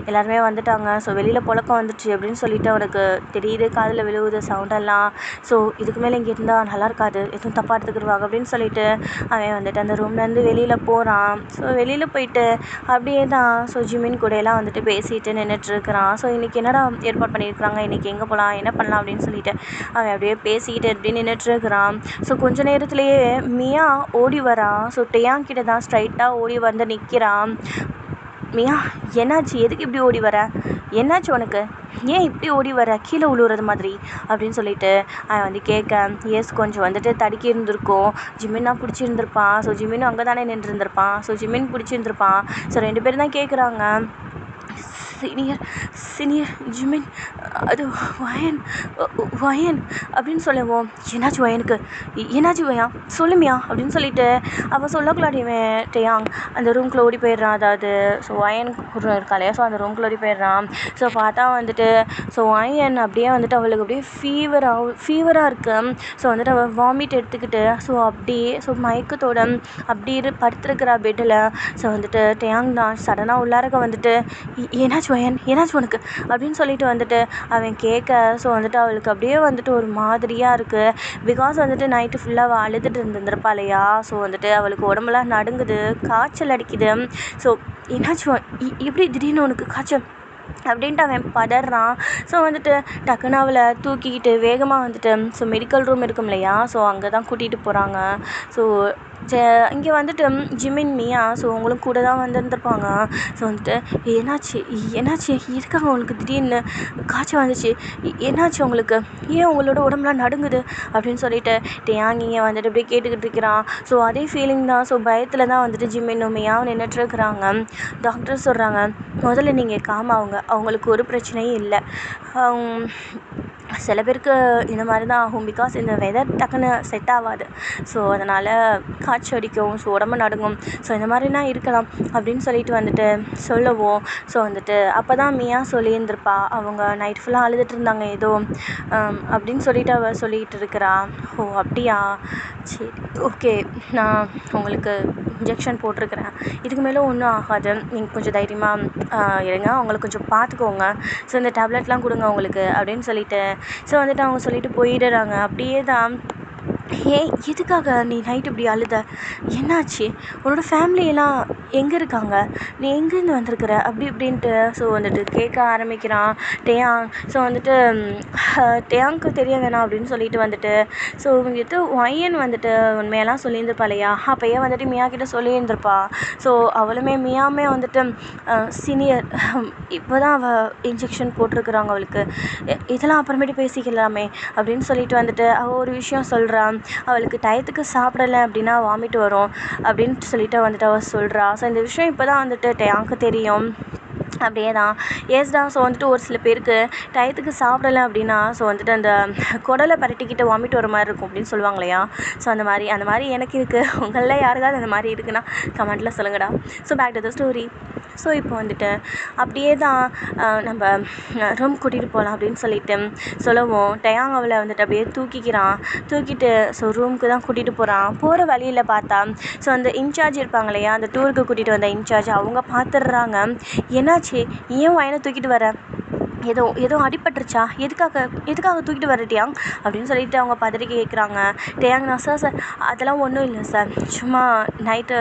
எல்லாருமே வந்துட்டாங்க, ஸோ வெளியில் புழக்கம் வந்துடுச்சு அப்படின்னு சொல்லிட்டு அவனுக்கு தெரியுது, காதில் விழுவுது சவுண்டெல்லாம். ஸோ இதுக்கு மேலே இங்கே இருந்தால் நல்லா இருக்காது, எதுவும் தப்பாக எடுத்துக்கிடுவாங்க அப்படின்னு சொல்லிட்டு அவன் வந்துட்டு அந்த ரூம்லேருந்து வெளியில் போகிறான். ஸோ வெளியில் போயிட்டு அப்படியே தான் ஸோ ஜிமின் கூடையெல்லாம் வந்துட்டு பேசிட்டு நின்றுட்டுருக்கிறான். ஸோ இன்றைக்கி என்னடா ஏற்பாடு பண்ணியிருக்கிறாங்க, இன்றைக்கி எங்கே போகலாம், என்ன பண்ணலாம் அப்படின்னு சொல்லிட்டு அவன் அப்படியே பேசிக்கிட்டு எப்படி நின்றுட்டுருக்கிறான். ஸோ கொஞ்சம் நேரத்துலேயே மியா ஓடி வரான். ஸோ டேயாங் கிட்ட தான் ஸ்ட்ரைட்டாக ஓடி வந்து நிற்கிறான். மியா என்னாச்சு, எதுக்கு இப்படி ஓடி வர, என்னாச்சு உனக்கு, ஏன் இப்படி ஓடி வர, கீழே உழுவுறது மாதிரி அப்படின்னு சொல்லிட்டு அவன் வந்து கேட்க, கொஞ்சம் வந்துட்டு தடுக்கி இருந்திருக்கும், ஜிமின்னா பிடிச்சிருந்துருப்பான். ஸோ ஜிமினும் அங்கே தானே நின்றுருந்துருப்பான். ஸோ ஜிமின் பிடிச்சிருந்துருப்பான். ஸோ 2 பேரும் தான் கேட்குறாங்க, சீனியர் ஜிமின், அது வயன் அப்படின்னு சொல்லவும், என்னாச்சு வயனுக்கு, என்னாச்சு வயன் சொல்லுமியா அப்படின்னு சொல்லிட்டு அவள் சொல்லக்கூடாடிவன் டேயாங் அந்த ரூம்குள்ளே ஓடி போயிடுறான். அதாவது ஸோ வயன் இருக்காளே, ஸோ அந்த ரூம்குள்ளே ஓடி போயிடுறான். ஸோ பார்த்தா வந்துட்டு ஸோ வயன் அப்படியே வந்துட்டு அவளுக்கு அப்படியே ஃபீவராக இருக்கு. ஸோ வந்துட்டு அவள் வாமிட் எடுத்துக்கிட்டு ஸோ அப்படியே ஸோ மயக்கத்தோட அப்படியே படுத்துருக்கிறா பெட்டில். ஸோ வந்துட்டு டேயாங் தான் சடனாக உள்ளாரக்க வந்துட்டு, என்னாச்சு வயன், என்னாச்சு உனக்கு அப்படின்னு சொல்லிட்டு வந்துட்டு அவன் கேட்க, ஸோ வந்துட்டு அவளுக்கு அப்படியே வந்துட்டு ஒரு மாதிரியாக இருக்குது. பிகாஸ் வந்துட்டு நைட்டு ஃபுல்லாக அவள் அழுதுட்டு இருந்திருப்பா இல்லையா. ஸோ வந்துட்டு அவளுக்கு உடம்புலாம் நடுங்குது, காய்ச்சல் அடிக்குது. ஸோ என்னாச்சு, எப்படி திடீர்னு உனக்கு காய்ச்சல் அப்படின்ட்டு அவன் பதறான். ஸோ வந்துட்டு டக்குன்னு அவளை தூக்கிக்கிட்டு வேகமாக வந்துட்டு ஸோ மெடிக்கல் ரூம் இருக்கும் இல்லையா, ஸோ அங்கே தான் கூட்டிகிட்டு போகிறாங்க. ஸோ இங்கே வந்துட்டு ஜிமின் மியா ஸோ அவங்களும் கூட தான் வந்திருந்துருப்பாங்க. ஸோ வந்துட்டு என்னாச்சு எதுக்காக உங்களுக்கு திடீர்னு காய்ச்சல் வந்துச்சு, என்னாச்சு உங்களுக்கு, ஏன் உங்களோட உடம்புலாம் நடுங்குது அப்படின்னு சொல்லிட்டு டேயாங் இங்கே வந்துட்டு அப்படியே கேட்டுக்கிட்டு இருக்கிறான். ஸோ அதே ஃபீலிங் தான். ஸோ பயத்தில் தான் வந்துட்டு ஜிமின்னும் மியாவும் நின்றுட்டுருக்குறாங்க. டாக்டர் சொல்கிறாங்க, முதல்ல நீங்கள் காமாவுங்க, அவங்களுக்கு ஒரு பிரச்சனையும் இல்லை. சில பேருக்கு இந்த மாதிரி தான் ஆகும், பிகாஸ் இந்த வெதர் டக்குன்னு செட் ஆகாது. ஸோ அதனால் காய்ச்சல் அடிக்கும், ஸோ உடம்பு நடுங்கும், ஸோ இந்த மாதிரிலாம் இருக்கலாம் அப்படின்னு சொல்லிட்டு வந்துட்டு சொல்லவும், ஸோ வந்துட்டு அப்போ தான் மியா சொல்லியிருந்திருப்பா, அவங்க நைட் ஃபுல்லாக அழுதுட்டு இருந்தாங்க ஏதோ அப்படின்னு சொல்லிட்டு அவள் சொல்லிகிட்டு இருக்கிறா. ஓ அப்படியா, சரி ஓகே, நான் உங்களுக்கு இன்ஜெக்ஷன் போட்டிருக்கிறேன், இதுக்கு மேலே ஒன்றும் ஆகாது, நீங்கள் கொஞ்சம் தைரியமாக இருங்க, அவங்கள கொஞ்சம் பார்த்துக்கோங்க, ஸோ இந்த டேப்லெட்லாம் கொடுங்க அவங்களுக்கு அப்படின்னு சொல்லிட்டு ஸோ வந்துட்டு அவங்க சொல்லிட்டு போயிடுறாங்க. அப்படியே தான் ஏன் எதுக்காக நீ நைட் இப்படி அழுத? என்னாச்சு? உன்னோட ஃபேமிலியெல்லாம் எங்கே இருக்காங்க? நீ எங்கேருந்து வந்திருக்கிற? அப்படி இப்படின்ட்டு ஸோ வந்துட்டு கேட்க ஆரம்பிக்கிறான் டேயாங். ஸோ வந்துட்டு டேயாங்க்கு தெரிய வேணாம் அப்படின்னு சொல்லிட்டு வந்துட்டு ஸோ வந்துட்டு ஒயன் வந்துட்டு உண்மையெல்லாம் சொல்லியிருந்திருப்பா இல்லையா? அப்போயே வந்துட்டு மியா கிட்ட சொல்லியிருந்திருப்பா. ஸோ அவளுமே மியாமே வந்துட்டு சீனியர் இப்போ தான் அவள் இன்ஜெக்ஷன் போட்டிருக்குறாங்க அவளுக்கு, இதெல்லாம் அப்புறமேட்டு பேசிக்கலாமே அப்படின்னு சொல்லிட்டு வந்துட்டு அவள் ஒரு விஷயம் சொல்கிறான். அவளுக்கு டயத்துக்கு சாப்பிடலை அப்படின்னா வாமிட் வரும் அப்படின்ட்டு சொல்லிட்டு வந்துட்டு அவள் சொல்கிறா. ஸோ இந்த விஷயம் இப்போ தான் வந்துட்டு டேயாங்க்கு தெரியும். அப்படியே தான் ஏஸ்டா. ஸோ வந்துட்டு ஒரு சில பேருக்கு டயத்துக்கு சாப்பிடலை அப்படின்னா ஸோ வந்துட்டு அந்த குடலை பரட்டிக்கிட்டு வாமிட் வர மாதிரி இருக்கும் அப்படின்னு சொல்லுவாங்க இல்லையா? ஸோ அந்த மாதிரி எனக்கு இருக்குது. உங்களில் யாருக்காவது அந்த மாதிரி இருக்குன்னா கமெண்ட்டில் சொல்லுங்கடா. So back to the story. So இப்போ வந்துட்டு அப்படியே தான் நம்ம ரூம் கூட்டிகிட்டு போகலாம் அப்படின்னு சொல்லிட்டு சொல்லவும் டயாங் அவளை வந்துட்டு அப்படியே தூக்கிட்டு ஸோ ரூமுக்கு தான் கூட்டிகிட்டு போகிறான். போகிற வழியில் பார்த்தா ஸோ அந்த இன்சார்ஜ் இருப்பாங்க இல்லையா, அந்த டூருக்கு கூட்டிகிட்டு வந்த இன்சார்ஜ், அவங்க பார்த்துடுறாங்க. என்னாச்சு? ஏன் வயனை தூக்கிட்டு வர? ஏதோ அடிபட்டுருச்சா? எதுக்காக தூக்கிட்டு வர டேயாங் அப்படின்னு சொல்லிட்டு அவங்க பதறி கேட்குறாங்க. டேயாங் நான் சார் அதெல்லாம் ஒன்றும் இல்லை சார், சும்மா நைட்டு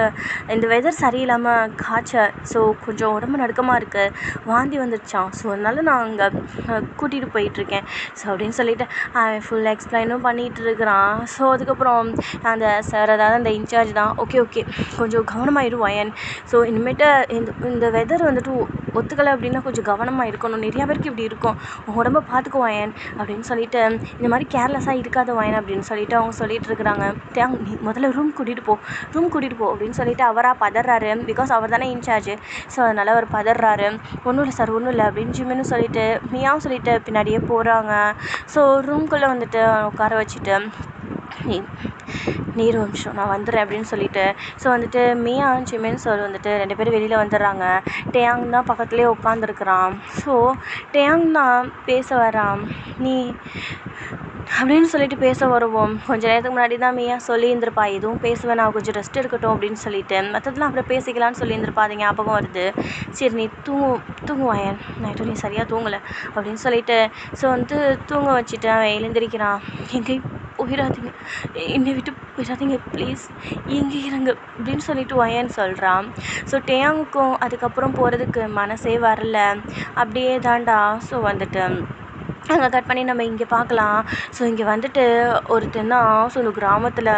இந்த வெதர் சரியில்லாமல் காய்ச்சல், ஸோ கொஞ்சம் உடம்பு நடுக்கமாக இருக்குது, வாந்தி வந்துடுச்சான், ஸோ அதனால நான் அங்கே கூட்டிகிட்டு போயிட்டுருக்கேன் ஸோ அப்படின்னு சொல்லிட்டு அவன் ஃபுல் எக்ஸ்பிளைனும் பண்ணிகிட்டு இருக்கிறான். ஸோ அதுக்கப்புறம் அந்த சார், அதாவது அந்த இன்சார்ஜ் தான், ஓகே கொஞ்சம் கவனமாயிடும் வயன். ஸோ இனிமேட்டு இந்த வெதர் வந்துட்டு ஒத்துக்கலை அப்படின்னா கொஞ்சம் கவனமாக இருக்கணும், நிறையா பேருக்கு இப்படி இருக்கும், உடம்ப பார்த்துக்கோ வயன் அப்படின்னு சொல்லிட்டு இந்த மாதிரி கேர்லெஸ்ஸாக இருக்காத வயன் அப்படின்னு சொல்லிட்டு அவங்க சொல்லிட்டு இருக்கிறாங்க. நீ முதல்ல ரூம் கூட்டிகிட்டு போ அப்படின்னு சொல்லிட்டு அவராக பதறாரு. பிகாஸ் அவர் தானே இன்சார்ஜ். ஸோ அதனால் அவர் பதறாரு. ஒன்றும் இல்லை சார், ஒன்றும் இல்லை அப்படின்னு ஜிம்முன்னு சொல்லிட்டு மியாவும் சொல்லிட்டு பின்னாடியே போகிறாங்க. ஸோ ரூம்குள்ளே வந்துட்டு உட்கார வச்சுட்டு நீர் நிமிஷம் நான் வந்துடுறேன் அப்படின்னு சொல்லிட்டு ஸோ வந்துட்டு மியா ஜிமின்னு சொல்லி வந்துட்டு 2 பேரும் வெளியில் வந்துடுறாங்க. டேயாங் தான் பக்கத்துலேயே உட்காந்துருக்குறான். ஸோ டேயாங் தான் பேச வரான். நீ அப்படின்னு சொல்லிட்டு பேச வருவோம். கொஞ்சம் நேரத்துக்கு முன்னாடி தான் மியா சொல்லியிருந்திருப்பா, எதுவும் பேசுவேன், நான் கொஞ்சம் ரெஸ்ட் எடுக்கட்டும் அப்படின்னு சொல்லிட்டு, மற்றதெல்லாம் அப்புறம் பேசிக்கலான்னு சொல்லியிருந்திருப்பா. அது ஞாபகம் வருது. சரி நீ தூங்குவாயன், நைட்டு நீ சரியாக தூங்கலை அப்படின்னு சொல்லிட்டு ஸோ வந்துட்டு தூங்க வச்சுட்டு அவன் எழுந்திரிக்கிறான். எங்கேயும் போயிடாதீங்க, என்னை விட்டு போயிடாதீங்க ப்ளீஸ், எங்கே இருங்க அப்படின்னு சொல்லிட்டு வயன் சொல்கிறான். ஸோ டேயாங்குக்கும் அதுக்கப்புறம் போகிறதுக்கு மனசே வரல. அப்படியே தாண்டா. ஸோ வந்துட்டு அங்கே கட் பண்ணி நம்ம இங்கே பார்க்கலாம். ஸோ இங்கே வந்துட்டு ஒருத்தன் தான். ஸோ இந்த கிராமத்தில்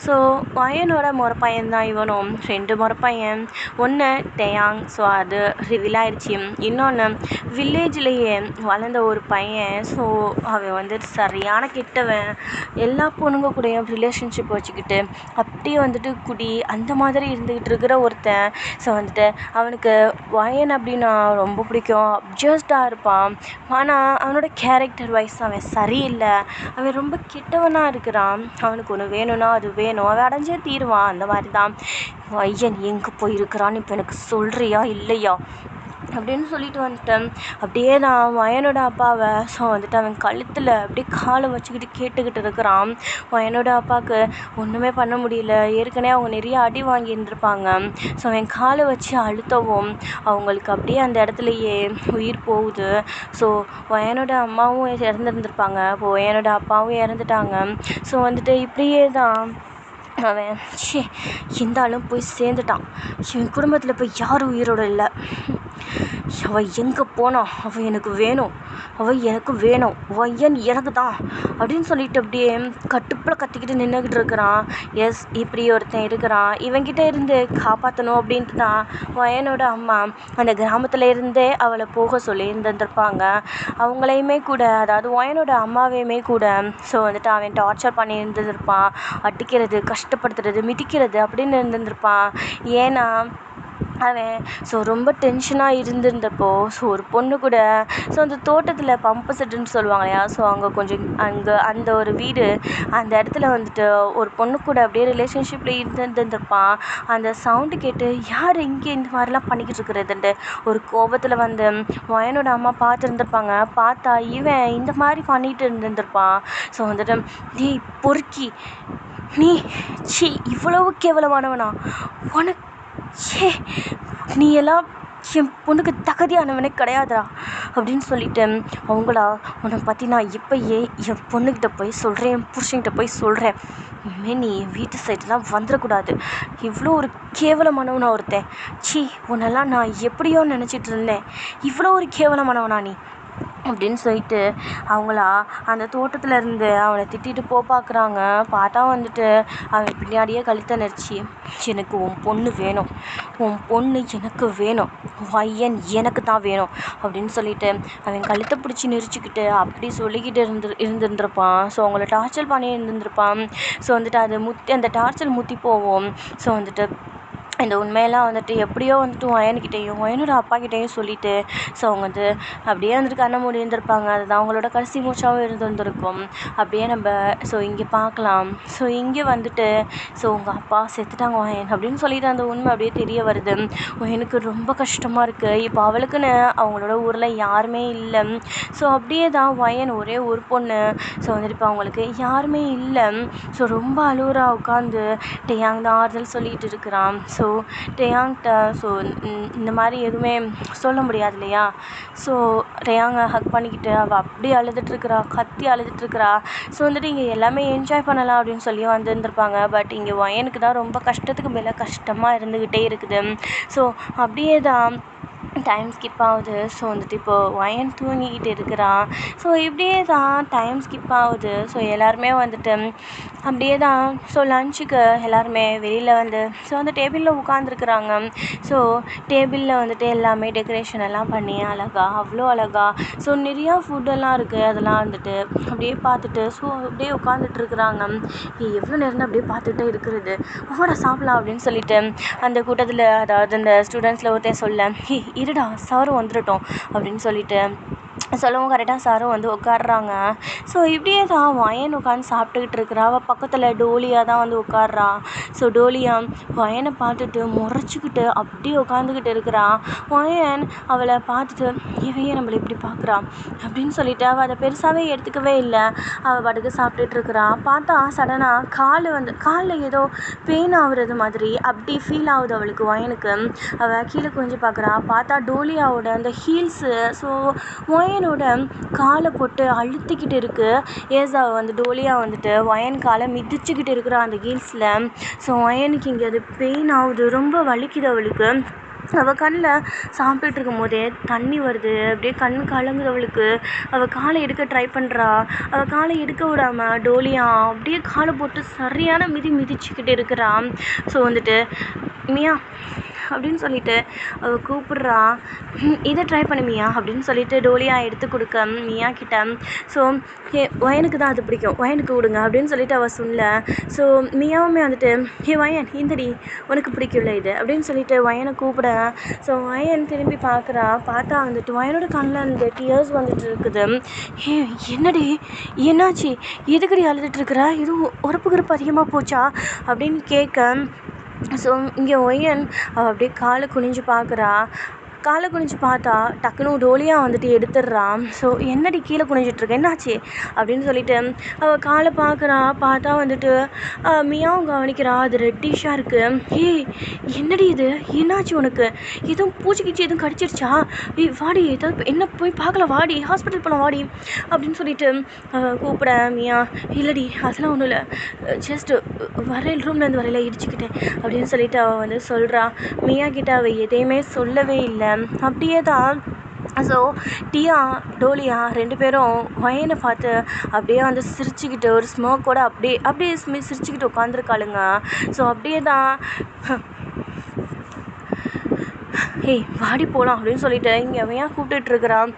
ஸோ வயனோட முறை பையன் தான் இவனும். 2 முறை பையன். ஒன்று டேயாங், ஸோ அது ரிவீல் ஆயிடுச்சு. இன்னொன்று வில்லேஜ்லேயே வளர்ந்த ஒரு பையன். ஸோ அவன் வந்து சரியான கெட்டவன். எல்லா பொண்ணுங்க கூடயும் ரிலேஷன்ஷிப் வச்சுக்கிட்டு அப்படியே வந்துட்டு குடி அந்த மாதிரி இருந்துக்கிட்டு இருக்கிற ஒருத்தன். ஸோ வந்துட்டு அவனுக்கு வயன் அப்படின்னா ரொம்ப பிடிக்கும். அப்ஜஸ்டாக இருப்பான். ஆனால் அவனோட கேரக்டர் வைஸ் அவன் சரியில்லை. அவன் ரொம்ப கெட்டவனாக இருக்கிறான். அவனுக்கு ஒன்று வேணும்னா அது வேணும், அவன் அடைஞ்சே தீருவான். அந்த மாதிரி தான் வயன் எங்கே போயிருக்கிறான்னு இப்போ எனக்கு சொல்கிறியா இல்லையா அப்படின்னு சொல்லிட்டு வந்துட்டேன். அப்படியே நான் வயனோட அப்பாவை ஸோ வந்துட்டு அவன் கழுத்தில் அப்படியே காலை வச்சுக்கிட்டு கேட்டுக்கிட்டு இருக்கிறான். வயனோட அப்பாவுக்கு ஒன்றுமே பண்ண முடியல. ஏற்கனவே அவங்க நிறைய அடி வாங்கியிருந்திருப்பாங்க. ஸோ அவன் காலை வச்சு அழுத்தவும் அவங்களுக்கு அப்படியே அந்த இடத்துலையே உயிர் போகுது. ஸோ வயனோட அம்மாவும் இறந்துருந்துருப்பாங்க, அப்போது வயனோட அப்பாவும் இறந்துட்டாங்க. ஸோ வந்துட்டு இப்படியே தான் அவன் இருந்தாலும் போய் சேர்ந்துட்டான். என் குடும்பத்தில் போய் யாரும் உயிரோடு இல்லை. அவள் எங்கே போனான்? அவள் எனக்கு வேணும், வயன் எனக்கு தான் அப்படின்னு சொல்லிட்டு அப்படியே கட்டுப்பில் கத்திக்கிட்டு நின்றுக்கிட்டு இருக்கிறான். எஸ், இப்படி ஒருத்தன் இருக்கிறான். இவன்கிட்ட இருந்து காப்பாற்றணும் அப்படின்ட்டு தான் வயனோட அம்மா அந்த கிராமத்தில் இருந்தே அவளை போக சொல்லி இருந்திருப்பாங்க. அவங்களையுமே கூட, அதாவது வயனோட அம்மாவையுமே கூட ஸோ வந்துட்டு அவன் டார்ச்சர் பண்ணி இருந்திருப்பான். அடிக்கிறது, கஷ்டப்படுத்துறது, மிதிக்கிறது அப்படின்னு இருந்திருப்பான். ஏன்னா அவன் ஸோ ரொம்ப டென்ஷனாக இருந்திருந்தப்போ ஸோ ஒரு பொண்ணு கூட ஸோ அந்த தோட்டத்தில் பம்பு செட்டுன்னு சொல்லுவாங்க இல்லையா, ஸோ அங்கே அந்த ஒரு வீடு, அந்த இடத்துல வந்துட்டு ஒரு பொண்ணு கூட அப்படியே ரிலேஷன்ஷிப்பில் இருந்திருப்பான். அந்த சவுண்டு கேட்டு யார் இங்கே இந்த மாதிரிலாம் பண்ணிக்கிட்டு இருக்கிறதுன்ட்டு ஒரு கோபத்தில் வந்து வயனோட அம்மா பார்த்துருந்துருப்பாங்க. பார்த்தா இவன் இந்த மாதிரி பண்ணிகிட்டு இருந்திருப்பான். ஸோ வந்துட்டு நீ பொறுக்கி, நீ இவ்வளவு கேவலமானவனா, உனக்கு நீ எல்லாம் என் பொண்ணுக்கு தகுதியானவனே கிடையாதுடா அப்படின்னு சொல்லிட்டு அவங்களா உன்னை பற்றி நான் இப்போயே என் பொண்ணுக்கிட்ட போய் சொல்கிறேன், என் புருஷன்கிட்ட போய் சொல்கிறேன், இனிமேல் நீ என் வீட்டு சைட்லாம் வந்துடக்கூடாது, இவ்வளோ ஒரு கேவலமானவனா ஒருத்தன், சீ உன்னெல்லாம் நான் எப்படியோ நினச்சிட்டு இருந்தேன், இவ்வளோ ஒரு கேவலமானவனா நீ அப்படின்னு சொல்லிட்டு அவங்களா அந்த தோட்டத்தில் இருந்து அவனை திட்டிட்டு பார்க்குறாங்க. பார்த்தா வந்துட்டு அவன் பின்னாடியே கழுத்தை நெரிச்சு, எனக்கு உன் பொண்ணு வேணும், உன் பொண்ணு எனக்கு வேணும், பையன் எனக்கு தான் வேணும் அப்படின்னு சொல்லிட்டு அவன் கழுத்தை பிடிச்சி நெரிச்சிக்கிட்டு அப்படி சொல்லிக்கிட்டு இருந்துருப்பான். ஸோ அவங்கள டார்ச்சர் பண்ணி இருந்துருப்பான். ஸோ வந்துட்டு அது அந்த டார்ச்சர் முற்றி போவோம். ஸோ வந்துட்டு இந்த உண்மையெல்லாம் வந்துட்டு எப்படியோ வந்துட்டு வயனுக்கிட்டேயும் வயனோட அப்பாக்கிட்டேயும் சொல்லிவிட்டு ஸோ அவங்க வந்து அப்படியே வந்துட்டு கண்ணை மூடி இருந்திருப்பாங்க. அதுதான் அவங்களோட கடைசி மூச்சாகவும் இருந்திருக்கும். அப்படியே நம்ம ஸோ இங்கே பார்க்கலாம். ஸோ இங்கே வந்துட்டு ஸோ உங்கள் அப்பா செத்துட்டாங்க வயன் அப்படின்னு சொல்லிட்டு அந்த உண்மை அப்படியே தெரிய வருது. எனக்கு ரொம்ப கஷ்டமாக இருக்குது. இப்போ அவளுக்குன்னு அவங்களோட ஊரில் யாருமே இல்லை. ஸோ அப்படியே தான் வயன் ஒரே ஒரு பொண்ணு. ஸோ வந்துட்டு இப்போ அவங்களுக்கு யாருமே இல்லை. ஸோ ரொம்ப அழுவுறா உட்காந்து டேயாங் தான் ஆறுதல் சொல்லிகிட்டு இருக்கிறான். ஸோ டேயாங்கிட்ட ஸோ இந்த மாதிரி எதுவுமே சொல்ல முடியாது இல்லையா. ஸோ டேயாங்கை ஹக் பண்ணிக்கிட்டு அவள் அப்படியே அழுதுட்டுருக்குறா, கத்தி அழுதுட்டுருக்குறா. ஸோ வந்துட்டு இங்கே எல்லாமே என்ஜாய் பண்ணலாம் அப்படின்னு சொல்லி வந்துருந்துருப்பாங்க. பட் இங்கே வயனுக்கு தான் ரொம்ப கஷ்டத்துக்கு மேலே கஷ்டமாக இருந்துக்கிட்டே இருக்குது. ஸோ அப்படியே தான் டைம் ஸ்கிப் ஆகுது. ஸோ வந்துட்டு இப்போது வயன் தூங்கிக்கிட்டு இருக்கிறான். ஸோ இப்படியே தான் டைம் ஸ்கிப் ஆகுது. ஸோ எல்லாருமே வந்துட்டு அப்படியே தான் ஸோ லஞ்சுக்கு எல்லாருமே வெளியில் வந்து ஸோ அந்த டேபிளில் உட்காந்துருக்குறாங்க. ஸோ டேபிளில் வந்துட்டு எல்லாமே டெக்கரேஷன் எல்லாம் பண்ணி அவ்வளோ அழகா ஸோ நிறையா ஃபுட்டெல்லாம் இருக்குது. அதெல்லாம் வந்துட்டு அப்படியே பார்த்துட்டு ஸோ அப்படியே உட்காந்துட்ருக்குறாங்க. எவ்வளோ நேரம் அப்படியே பார்த்துட்டே இருக்கிறது, வாடா சாப்பிட்லாம் அப்படின்னு சொல்லிட்டு அந்த கூட்டத்தில் அதாவது அந்த ஸ்டூடெண்ட்ஸில் ஒருத்தன் சொல்ல, இருடா சாரும் வந்துடட்டும் அப்படின்னு சொல்லிட்டு சொல்லவும் கரெக்டாக சாரும் வந்து உட்காடுறாங்க. ஸோ இப்படியே தான் வயன் உட்காந்து சாப்பிட்டுக்கிட்டு இருக்கிறா. அவள் பக்கத்தில் டோலியா தான் வந்து உட்காடுறா. ஸோ டோலியா வயனை பார்த்துட்டு முறைச்சிக்கிட்டு அப்படியே உட்காந்துக்கிட்டு இருக்கிறா. வயன் அவளை பார்த்துட்டு இவையே நம்மளை இப்படி பார்க்குறா அப்படின்னு சொல்லிட்டு அவள் அதை பெருசாகவே எடுத்துக்கவே இல்லை. அவள் பாட்டுக்கு சாப்பிட்டுட்டு இருக்கிறா. பார்த்தா சடனாக காலில் ஏதோ பெயின் ஆகுறது மாதிரி அப்படி ஃபீல் ஆகுது அவளுக்கு வயனுக்கு. அவள் கீழே குனிஞ்சு பார்க்குறா. பார்த்தா டோலியாவோட அந்த ஹீல்ஸு ஸோ வயனோட காலை போட்டு அழுத்திக்கிட்டு இருக்குது. ஏசாவை வந்து டோலியா வந்துட்டு வயன் காலை மிதிச்சுக்கிட்டு இருக்கிறா அந்த ஹீல்ஸில். ஸோ வயனுக்கு இங்கே அது பெயின் ஆகுது, ரொம்ப வலிக்குது அவளுக்கு. அவள் கண்ணில் சாப்பிட்டுட்டு இருக்கும் போதே தண்ணி வருது, அப்படியே கண் கலங்குது அவளுக்கு. அவள் காலை எடுக்க ட்ரை பண்ணுறா. அவள் காலை எடுக்க விடாமல் டோலியா அப்படியே காலை போட்டு சரியான மிதிச்சுக்கிட்டு இருக்கிறான். ஸோ வந்துட்டு மியா அப்படின்னு சொல்லிட்டு அவள் கூப்பிட்றா. இதை ட்ரை பண்ணு மியா அப்படின்னு சொல்லிட்டு டோலியா எடுத்து கொடுக்க மியா கிட்ட. ஸோ வயனுக்கு தான் அது பிடிக்கும், வயனுக்கு விடுங்க அப்படின்னு சொல்லிட்டு அவள் சொல்ல. ஸோ மியாவுமே வந்துட்டு வயன் இந்தடி உனக்கு பிடிக்கும்ல இது அப்படின்னு சொல்லிட்டு வயனை கூப்பிட. ஸோ வயன் திரும்பி பார்த்தா வந்துட்டு வயனோட கண்ணில் அந்த டியர்ஸ் வந்துட்டு இருக்குது. என்னடி என்னாச்சு, எதுக்கடி அழுதுட்டுருக்குற, எதுவும் உரப்பு கருப்பு அதிகமாக போச்சா அப்படின்னு கேட்க. ஸோ இங்கே ஒயன் அப்படியே காலை குனிஞ்சு பார்த்தா டக்குனு டோலியா வந்துட்டு எடுத்துடுறான். ஸோ என்னடி கீழே குனிஞ்சிட்ருக்க, என்னாச்சு அப்படின்னு சொல்லிட்டு அவள் காலை பார்த்தா வந்துட்டு மியாவும் கவனிக்கிறா. அது ரெட்டிஷாக இருக்குது. என்னடி இது, என்னாச்சு உனக்கு, எதுவும் பூச்சிக்கிச்சு எதுவும் கடிச்சிருச்சா, வாடி ஏதாவது என்ன போய் பார்க்கலாம், வாடி ஹாஸ்பிட்டல் போகலாம் வாடி அப்படின்னு சொல்லிட்டு கூப்பிட. மியா இல்லடி அதெல்லாம் ஒன்றும் இல்லை, ஜஸ்ட் ரூம்லேருந்து வரையில இடிச்சுக்கிட்டேன் அப்படின்னு சொல்லிட்டு அவள் வந்து சொல்கிறா. மியா கிட்ட அவள் எதையுமே சொல்லவே இல்லை. அப்படியே தான் ஸோ டோலியா 2 பேரும் வயனை பார்த்து அப்படியே வந்து சிரிச்சுக்கிட்டு ஒரு ஸ்மோக்கோட அப்படியே சிரிச்சுக்கிட்டு உட்காந்துருக்காளுங்க. ஸோ அப்படியே தான் வாடி போகலாம் அப்படின்னு சொல்லிட்டு இங்கே அவன் கூப்பிட்டுட்ருக்குறான்.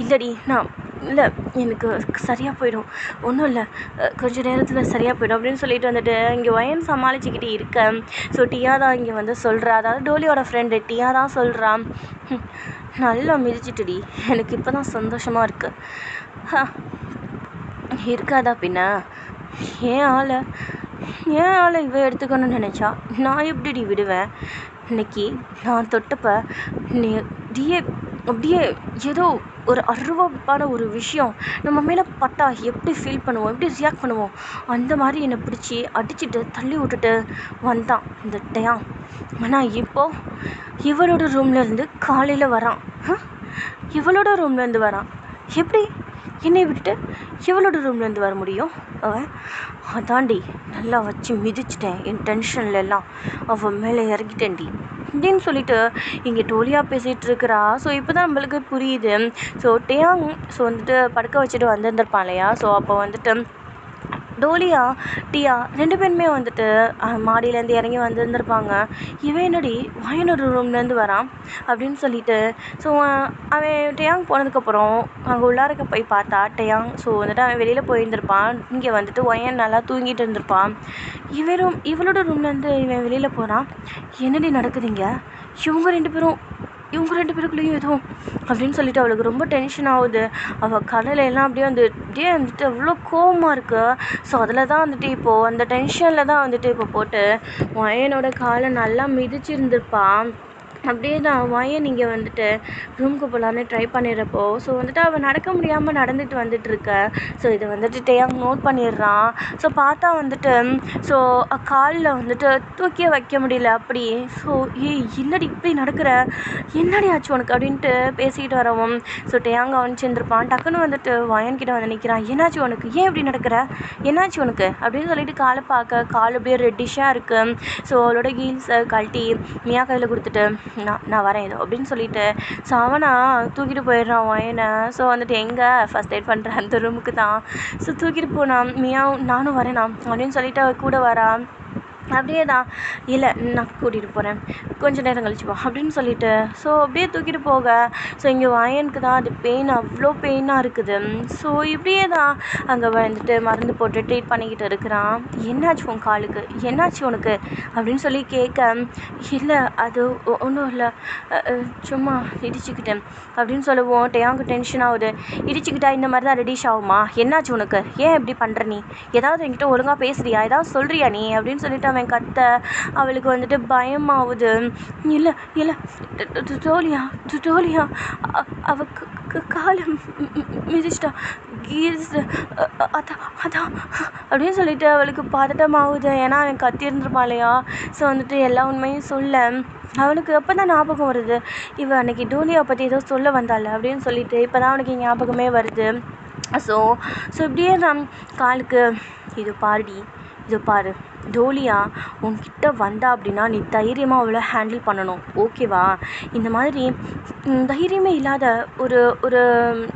இல்லடி நான் இல்லை எனக்கு சரியாக போயிடும், ஒன்றும் இல்லை கொஞ்சம் நேரத்தில் சரியாக போயிடும் அப்படின்னு சொல்லிட்டு வந்துட்டு இங்கே வயன் சமாளிச்சுக்கிட்டு இருக்கேன். ஸோ டியா தான் இங்கே வந்து சொல்கிறா, அதாவது டோலியோட ஃப்ரெண்டு டியா தான் சொல்கிறான். நல்லா மிதிச்சிட்டுடி, எனக்கு இப்போ தான் சந்தோஷமாக இருக்குது. இருக்காதா பின்ன, ஏன் ஆளை இவ எடுத்துக்கணும்னு நினச்சா நான் எப்படிடி விடுவேன். இன்னைக்கு நான் தொட்டப்ப நீ அப்படியே ஏதோ ஒரு அருவப்பான ஒரு விஷயம் நம்ம மேலே பட்டா எப்படி ஃபீல் பண்ணுவோம், எப்படி ரியாக்ட் பண்ணுவோம், அந்த மாதிரி என்னை பிடிச்சி அடிச்சுட்டு தள்ளி விட்டுட்டு வந்தான் இந்த டயாங். ஆனால் இப்போது இவரோட ரூம்லேருந்து காலையில் வரான். இவளோட ரூம்லேருந்து வரான். எப்படி என்னை விட்டுட்டு இவளோட ரூம்லேருந்து வர முடியும்? அவன் அதாண்டி நல்லா வச்சு மிதிச்சிட்டேன், என் டென்ஷன்ல எல்லாம் அவன் மேலே இறங்கிட்டேன்டி அப்படின்னு சொல்லிட்டு இங்கே டோலியாக பேசிகிட்டு இருக்கிறா. ஸோ இப்போ தான் நம்மளுக்கு புரியுது. ஸோ டேயாங் ஸோ வந்துட்டு படுக்க வச்சுட்டு வந்திருந்திருப்பான் இல்லையா. ஸோ அப்போ வந்துட்டு டோலியா டியா 2 பேருமே வந்துட்டு மாடியிலேருந்து இறங்கி வந்திருந்திருப்பாங்க. இவன் என்னடி வயனோட ரூம்லேருந்து வரான் அப்படின்னு சொல்லிட்டு. ஸோ அவன் டேயாங் போனதுக்கப்புறம் அங்கே உள்ளாரக்க போய் பார்த்தா டேயாங் ஸோ வந்துட்டு அவன் வெளியில் போயிருந்திருப்பான். இங்கே வந்துட்டு ஒயன் நல்லா தூங்கிட்டு இருந்திருப்பான். இவளோட ரூம்லேருந்து இவன் வெளியில் போகிறான். என்னடி நடக்குதுங்க? இவங்க ரெண்டு பேருக்குள்ளேயும் எதுவும் அப்படின்னு சொல்லிட்டு அவளுக்கு ரொம்ப டென்ஷன் ஆகுது. அவள் கடலை எல்லாம் அப்படியே வந்துட்டு அவ்வளோ கோவமாக இருக்கு. ஸோ அதில் தான் வந்துட்டு இப்போது அந்த டென்ஷனில் தான் வந்துட்டு இப்போ போட்டு வயனோட காலை நல்லா மிதிச்சிருந்துருப்பான். அப்படியே தான் வயன் இங்கே வந்துட்டு ரூமுக்கு போகலான்னு ட்ரை பண்ணிடுறப்போ ஸோ வந்துட்டு அவள் நடக்க முடியாமல் நடந்துட்டு வந்துட்டுருக்க. ஸோ இதை வந்துட்டு டேயாங் நோட் பண்ணிடுறான். ஸோ பார்த்தா வந்துட்டு ஸோ காலில் வந்துட்டு தூக்கியே வைக்க முடியல அப்படி. ஸோ என்னடி இப்படி நடக்கிற, என்னடி ஆச்சு உனக்கு அப்படின்ட்டு பேசிக்கிட்டு வரவும் ஸோ டேயாங் கவனிச்சுருந்துருப்பான். டக்குன்னு வந்துட்டு வயன்கிட்ட வந்து நிற்கிறான். என்னாச்சு உனக்கு, ஏன் இப்படி நடக்கிற, என்னாச்சு உனக்கு அப்படின்னு சொல்லிட்டு காலை பார்க்க கால் அப்படியே ரெட்டிஷாக இருக்குது. ஸோ அவளோட ஹீல்ஸை கழட்டி மியா கையில் கொடுத்துட்டு நான் வரேன் ஏதோ அப்படின்னு சொல்லிட்டு ஸோ அவனா தூக்கிட்டு போயிடுறான் வயனை. ஸோ வந்துட்டு எங்கே ஃபஸ்ட் எய்ட் பண்ணுற அந்த ரூமுக்கு தான். ஸோ தூக்கிட்டு போனான். மியா நானும் வரேனா அப்படின்னு சொல்லிட்டு அவள் கூட வரான். அப்படியே தான் இல்லை நான் கூட்டிகிட்டு போகிறேன் கொஞ்சம் நேரம் கழிச்சு போ அப்படின்னு சொல்லிட்டு ஸோ அப்படியே தூக்கிட்டு போக ஸோ இங்கே வயனுக்கு தான் அது பெயின் அவ்வளோ பெயினாக இருக்குது. ஸோ இப்படியே தான் அங்கே வந்துட்டு மருந்து போட்டு ட்ரீட் பண்ணிக்கிட்டு இருக்கிறான். என்னாச்சு உன் காலுக்கு, என்னாச்சு உனக்கு அப்படின்னு சொல்லி கேட்க இல்லை அது ஒன்றும் இல்லை சும்மா இடிச்சுக்கிட்டேன் அப்படின்னு சொல்லுவோம். டேயாங்கு டென்ஷன் ஆகுது. இடிச்சுக்கிட்டா இந்த மாதிரி தான் ரெடிஷ் ஆகுமா, என்னாச்சு உனக்கு, ஏன் இப்படி பண்ணுற நீ, ஏதாவது என்கிட்ட ஒழுங்காக பேசுறியா, ஏதாவது சொல்கிறியா நீ அப்படின்னு சொல்லிட்டு அவன் கத்த அவளுக்கு வந்துட்டு பயமாகுது. இல்லை இல்லை டோலியா அவ காலை மிதிச்சிட்டா கீஸ் அதான் அப்படின்னு சொல்லிட்டு அவளுக்கு பதட்டமாகுது. ஏன்னா அவன் கத்தியிருந்துருப்பான் இல்லையா. ஸோ வந்துட்டு எல்லா உண்மையும் சொல்ல அவனுக்கு அப்போ தான் ஞாபகம் வருது, இவன் அன்றைக்கி டோலியா பற்றி ஏதோ சொல்ல வந்தாள் அப்படின்னு சொல்லிட்டு இப்போ தான் அவனுக்கு ஞாபகமே வருது. ஸோ இப்படியே நான் காலுக்கு இது பாரு டோலியா உன்கிட்ட வந்தா அப்படின்னா நீ தைரியமாக அவளை ஹேண்டில் பண்ணணும், ஓகேவா? இந்த மாதிரி தைரியமே இல்லாத ஒரு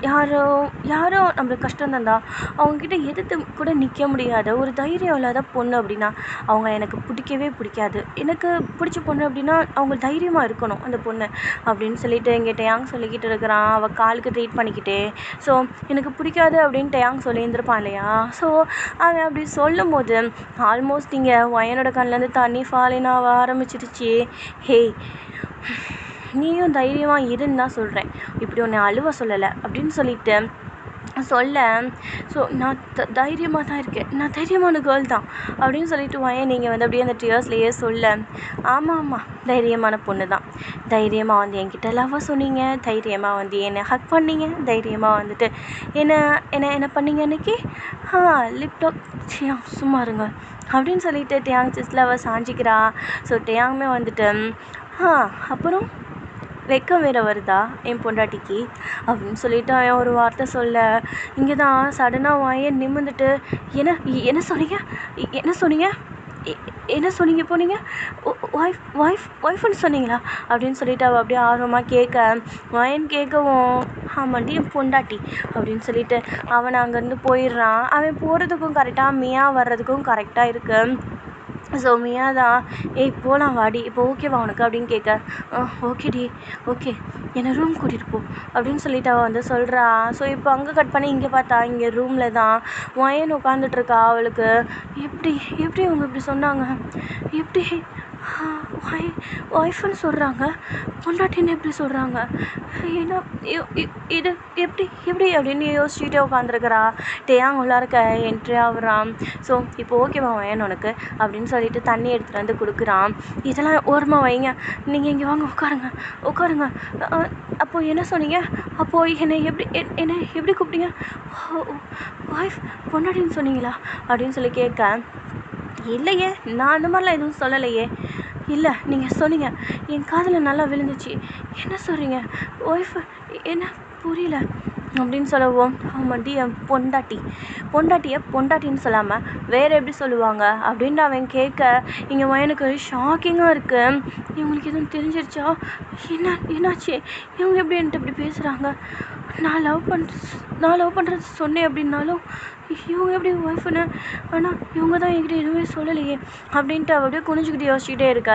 யாரோ நம்மளுக்கு கஷ்டம் தந்தா அவங்கக்கிட்ட எதிர்த்து கூட நிற்க முடியாத ஒரு தைரியம் இல்லாத பொண்ணு அப்படின்னா அவங்க எனக்கு பிடிக்காது. எனக்கு பிடிச்ச பொண்ணு அப்படின்னா அவங்க தைரியமாக இருக்கணும் அந்த பொண்ணு அப்படின்னு சொல்லிட்டு இங்கே டேயாங் சொல்லிக்கிட்டு இருக்கிறான். அவள் காலுக்கு ட்ரீட் பண்ணிக்கிட்டே ஸோ எனக்கு பிடிக்காது அப்படின்னு டேயாங் சொல்லியிருந்திருப்பான் இல்லையா. ஸோ அவன் அப்படி சொல்லும் போது ஆல்மோஸ்ட் இங்கே வயனோட கண்ணிலேருந்து தண்ணி ஃபாலின் ஆக ஆரம்பிச்சிருச்சு. ஹேய் நீயும் தைரியமாக இருன்னு தான் சொல்கிறேன், இப்படி ஒன்று அழுவ சொல்லலை அப்படின்னு சொல்லிட்டு சொல்ல ஸோ நான் தைரியமாக தான் இருக்கேன், நான் தைரியமான கேர்ள் தான் அப்படின்னு சொல்லிட்டு வயன் நீங்கள் வந்து அப்படியே அந்த டியர்ஸ்லேயே சொல்ல ஆமாம் தைரியமான பொண்ணு தான், தைரியமாக வந்து என்கிட்ட லவ்வாக சொன்னீங்க, தைரியமாக வந்து என்னை ஹக் பண்ணீங்க, தைரியமாக வந்துட்டு என்ன பண்ணீங்க அன்றைக்கி லிப்டாப் சும்மா இருங்க அப்படின்னு சொல்லிட்டு டேயாங் செஸ்டில் அவள் சாஞ்சிக்கிறா. ஸோ டேயாங்குமே வந்துட்டு அப்புறம் வெக்கம் வேறு வருதா என் பொண்டாட்டிக்கு அப்படின்னு சொல்லிட்டு அவன் ஒரு வார்த்தை சொல்ல இங்கே தான் சடனாக வயன் நிமிர்ந்துட்டு என்ன சொன்னீங்க போனீங்க ஒய்ஃப்னு சொன்னீங்களா அப்படின்னு சொல்லிட்டு அவள் அப்படியே ஆர்வமாக கேட்க வயன் கேட்கவும் ஆமாண்டி என் பொண்டாட்டி அப்படின்னு சொல்லிட்டு அவன் அங்கேருந்து போயிடுறான். அவன் போகிறதுக்கும் கரெக்டாக மியா வர்றதுக்கும் கரெக்டாக இருக்கு. ஸோ மியா தான் ஏய் போகலாம் வாடி இப்போ ஓகேவா உனக்கு அப்படின்னு கேட்க ஓகேடி ஓகே என்னை ரூம் கூட்டிகிட்டு போ அப்படின்னு சொல்லிட்டு அவள் வந்து சொல்கிறா. ஸோ இப்போ அங்கே கட் பண்ணி இங்கே பார்த்தா இங்கே ரூமில் தான் வயன் உட்காந்துட்ருக்கா. அவளுக்கு எப்படி அவங்க இப்படி சொன்னாங்க, எப்படி ஒய்ஃப்னு சொல்கிறாங்க, பொண்டாட்டின்னு எப்படி சொல்கிறாங்க, ஏன்னா இது எப்படி அப்படின்னு யோசிச்சுட்டே உட்காந்துருக்கிறா. டேயாங் உள்ளாருக்க என்ட்ரி ஆகுறான். ஸோ இப்போ ஓகேவா வயன் உனக்கு அப்படின்னு சொல்லிட்டு தண்ணி எடுத்துகிட்டு வந்து கொடுக்குறான். இதெல்லாம் ஓரமாக வைங்க, நீங்கள் இங்கே வாங்க உட்காருங்க அப்போது என்ன சொன்னீங்க, அப்போது என்னை எப்படி கூப்பிட்டீங்க, ஒய்ஃப் பொண்டாட்டின்னு சொன்னீங்களா அப்படின்னு சொல்லி கேட்க இல்லையே நான் அந்த மாதிரிலாம் எதுவும் சொல்லலையே, இல்லை நீங்கள் சொன்னீங்க என் காதில் நல்லா விழுந்துச்சு, என்ன சொல்கிறீங்க ஒய்ஃப் புரியல அப்படின்னு சொல்லவும், ஆமாண்டி என் பொண்டாட்டியை பொண்டாட்டின்னு சொல்லாமல் வேறு எப்படி சொல்லுவாங்க அப்படின்ட்டு அவன் கேட்க, இங்கே எனக்கு ஷாக்கிங்காக இருக்குது. இவங்களுக்கு எதுவும் தெரிஞ்சிருச்சா? என்னாச்சு? இவங்க எப்படி என்கிட்ட இப்படி பேசுகிறாங்க? நான் லவ் பண்ணுறது சொன்னேன் அப்படின்னாலும் இவங்க எப்படி ஒய்ஃப்னு? ஆனால் இவங்க தான் என்கிட்ட எதுவுமே சொல்லலையே அப்படின்ட்டு அவ அப்படியே குனிஞ்சிக்கிட்டு யோசிச்சுக்கிட்டே இருக்க.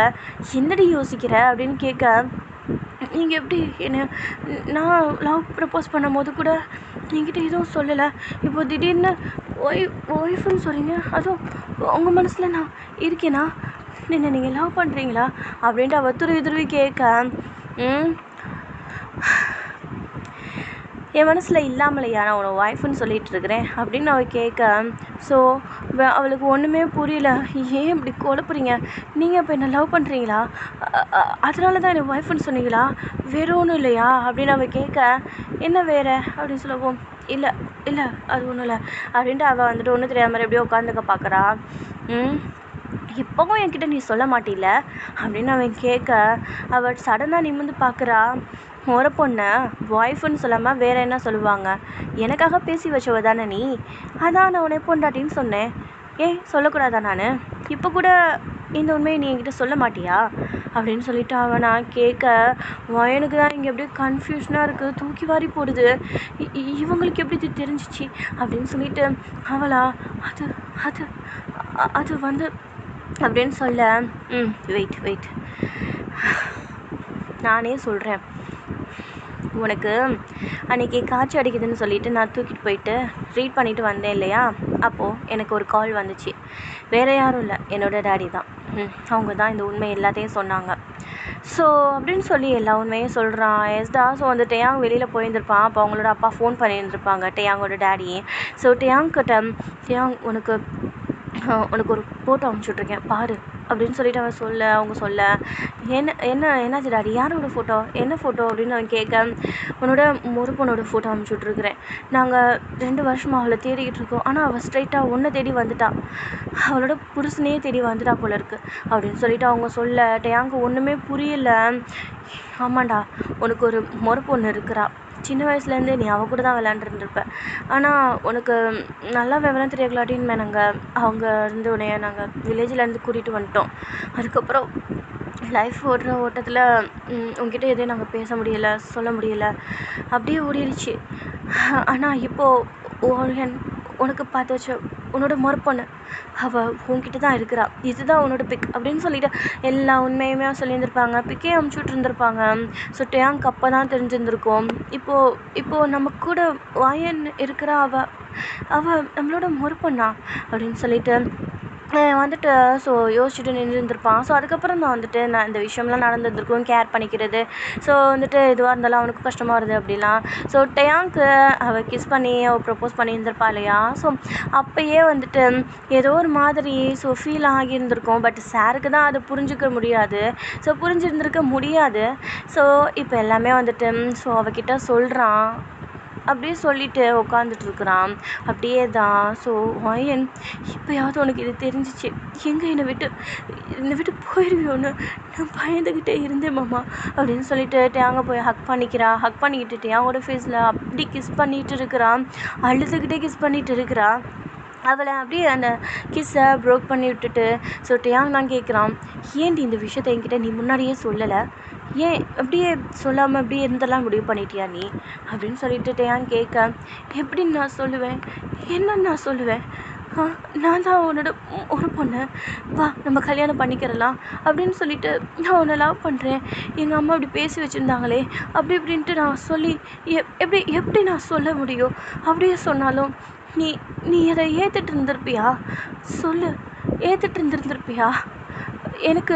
என்னடி யோசிக்கிற அப்படின்னு கேட்க, நீங்கள் எப்படி என்ன நான் லவ் ப்ரப்போஸ் பண்ணும் போது கூட என்கிட்ட எதுவும் சொல்லலை, இப்போ திடீர்னு ஒய்ஃப்னு சொல்கிறீங்க, அதுவும் உங்கள் மனசில் நான் இருக்கேனா? என்ன நீங்கள் லவ் பண்ணுறீங்களா அப்படின்ட்டு அவள் துருவி கேட்க, என் மனசில் இல்லாமலையா நான் உன்னை ஒய்ஃப்னு சொல்லிகிட்டு இருக்கிறேன் அப்படின்னு அவள் கேட்க, ஸோ அவளுக்கு ஒன்றுமே புரியல. ஏன் இப்படி குழப்புறீங்க? நீங்கள் இப்போ என்ன லவ் பண்ணுறீங்களா? அதனால தான் என்னை ஒய்ஃப்னு சொன்னீங்களா? வேறு ஒன்றும் இல்லையா அப்படின்னு அவள் கேட்க, என்ன வேறு அப்படின்னு சொல்லவும், இல்லை அது ஒன்றும் இல்லை அப்படின்ட்டு அவள் வந்துட்டு ஒன்றும் தெரியாத மாதிரி எப்படியோ உட்காந்துக்க பார்க்குறா. இப்போவும் என்கிட்ட நீ சொல்ல மாட்டில்ல அப்படின்னு அவன் கேட்க, அவள் சடனாக நிமிர்ந்து பார்க்குறா. ஒரு பொண்ணை ஒய்ஃப்னு சொல்லாமல் வேறு என்ன சொல்லுவாங்க? எனக்காக பேசி வச்சவ தானே நீ, அதான் நான் உன்னை பொண்டாட்டின்னு சொன்னேன். ஏன் சொல்லக்கூடாதா? நான் இப்போ கூட இந்த உண்மையை நீ என்கிட்ட சொல்ல மாட்டியா அப்படின்னு சொல்லிட்டு அவன் நான் கேட்க, எனக்கு தான் இங்கே அப்படியே கன்ஃபியூஷனாக இருக்குது, தூக்கி வாரி போடுது. இவங்களுக்கு எப்படி இது தெரிஞ்சிச்சு அப்படின்னு சொல்லிட்டு அவளா அது அது அது வந்து அப்படின்னு சொல்ல, வெயிட் நானே சொல்கிறேன். உனக்கு அன்றைக்கி காய்ச்சல் அடிக்குதுன்னு சொல்லிவிட்டு நான் தூக்கிட்டு போயிட்டு ட்ரீட் பண்ணிவிட்டு வந்தேன் இல்லையா? அப்போது எனக்கு ஒரு கால் வந்துச்சு. வேறு யாரும் இல்லை, என்னோடய டேடி தான். அவங்க தான் இந்த உண்மை எல்லாத்தையும் சொன்னாங்க. ஸோ அப்படின்னு சொல்லி எல்லா உண்மையும் சொல்கிறான். எஸ்டா. ஸோ அந்த டேயாங் வெளியில் போயிருந்திருப்பான். அப்போ அவங்களோட அப்பா ஃபோன் பண்ணியிருந்திருப்பாங்க, டேயாங்கோட டேடி. ஸோ டேயாங்கிட்ட, டேயாங் உனக்கு ஒரு ஃபோட்டோ அனுப்பிச்சுட்ருக்கேன் பாரு அப்படின்னு சொல்லிட்டு அவங்க சொல்ல, என்னாச்சு டாடி? யாரோட ஃபோட்டோ? என்ன ஃபோட்டோ அப்படின்னு அவன் கேட்க, உன்னோட ஒரு பொண்ணோட ஃபோட்டோ அனுப்பிச்சுட்ருக்குறேன். நாங்கள் 2 வருஷமாக அவளை தேடிக்கிட்டு இருக்கோம். ஆனால் அவள் ஸ்ட்ரைட்டாக உன்னை தேடி வந்துட்டா, அவளோட புருஷனையே தேடி வந்துட்டா போல இருக்கு அப்படின்னு சொல்லிட்டு அவங்க சொல்ல, டேயாங்கு ஒன்றுமே புரியல. ஆமாண்டா, உனக்கு ஒரு முறை பொண்ணு இருக்கிறா. சின்ன வயசுலேருந்தே நீ அவள் கூட தான் விளையாண்டுருந்துருப்ப. ஆனால் உனக்கு நல்லா விவரம் தெரியலாட்டின்னு நாங்கள் அவங்க இருந்து உன்னைய நாங்கள் வில்லேஜிலேருந்து கூட்டிகிட்டு வந்துட்டோம். அதுக்கப்புறம் லைஃப் ஓடுற ஓட்டத்தில் உங்ககிட்ட எதையும் நாங்கள் பேச முடியலை, சொல்ல முடியலை, அப்படியே ஓடிடுச்சு. ஆனால் இப்போது உனக்கு பார்த்து வச்ச உன்னோட முறப்பொண்ணு அவள் உன்கிட்ட தான் இருக்கிறா, இதுதான் உன்னோட பிக் அப்படின்னு சொல்லிட்டு எல்லா உண்மையுமே சொல்லியிருந்திருப்பாங்க. பிக்கே அமுச்சுட்டு இருந்திருப்பாங்க. ஸோ டேயாங்க்கு அப்போ தான் தெரிஞ்சிருந்திருக்கும். இப்போது நம்ம கூட வாயன் இருக்கிறா, அவள் நம்மளோட முறப்பொண்ணா அப்படின்னு சொல்லிட்டு வந்துட்டு ஸோ யோசிச்சுட்டு நின்றுருந்துருப்பான். ஸோ அதுக்கப்புறம் தான் வந்துட்டு நான் இந்த விஷயம்லாம் நடந்துருந்துருக்கும், கேர் பண்ணிக்கிறது. ஸோ வந்துட்டு எதுவாக இருந்தாலும் அவனுக்கு கஷ்டமாக வருது அப்படிலாம். ஸோ டேயாங்க்கு அவள் கிஸ் பண்ணி அவள் ப்ரப்போஸ் பண்ணியிருந்திருப்பா இல்லையா? ஸோ அப்போயே வந்துட்டு ஏதோ ஒரு மாதிரி ஃபீல் ஆகியிருந்திருக்கும். பட் சாருக்கு தான் அதை புரிஞ்சிக்க முடியாது. ஸோ புரிஞ்சிருந்திருக்க முடியாது. ஸோ இப்போ எல்லாமே வந்துட்டு அவகிட்ட சொல்கிறான். அப்படியே சொல்லிட்டு உட்காந்துட்ருக்குறான். அப்படியே தான். ஸோ வாயன், இப்போயாவது உனக்கு இது தெரிஞ்சிச்சு, எங்கே என்னை விட்டு போயிடுவியோன்னு நான் பயந்துக்கிட்டே இருந்தேன் மாமா அப்படின்னு சொல்லிட்டு டேயாங்க போய் ஹக் பண்ணிக்கிட்டு டேயாங்கோட ஃபேஸில் அப்படி கிஸ் பண்ணிகிட்டு இருக்கிறான். அழுதுகிட்டே கிஸ் பண்ணிகிட்டு இருக்கிறான். அவளை அப்படியே அந்த கிஸ்ஸை ப்ரோக் பண்ணி விட்டுட்டு ஸோ டேயாங் தான் கேட்குறான், ஏன்டி இந்த விஷயத்தை என்கிட்ட நீ முன்னாடியே சொல்லலை? ஏன் அப்படியே சொல்லாமல் அப்படியே இருந்தெல்லாம் முடிவு பண்ணிட்டியா நீ அப்படின்னு சொல்லிட்டு டேயாங் கேட்க, எப்படின்னு நான் சொல்லுவேன்? என்னன்னு நான் சொல்லுவேன்? நான் தான் உன்னோட ஒரு பொண்ணு, வா நம்ம கல்யாணம் பண்ணிக்கிறலாம் அப்படின்னு சொல்லிட்டு நான் உன்னை லவ் பண்ணுறேன், எங்கள் அம்மா அப்படி பேசி வச்சுருந்தாங்களே அப்படி இப்படின்ட்டு நான் சொல்லி எப்படி நான் சொல்ல முடியும்? அப்படியே சொன்னாலும் நீ அதை ஏற்றுட்டு இருந்திருப்பியா? சொல்லு, ஏற்றுட்டு இருந்திருந்திருப்பியா? எனக்கு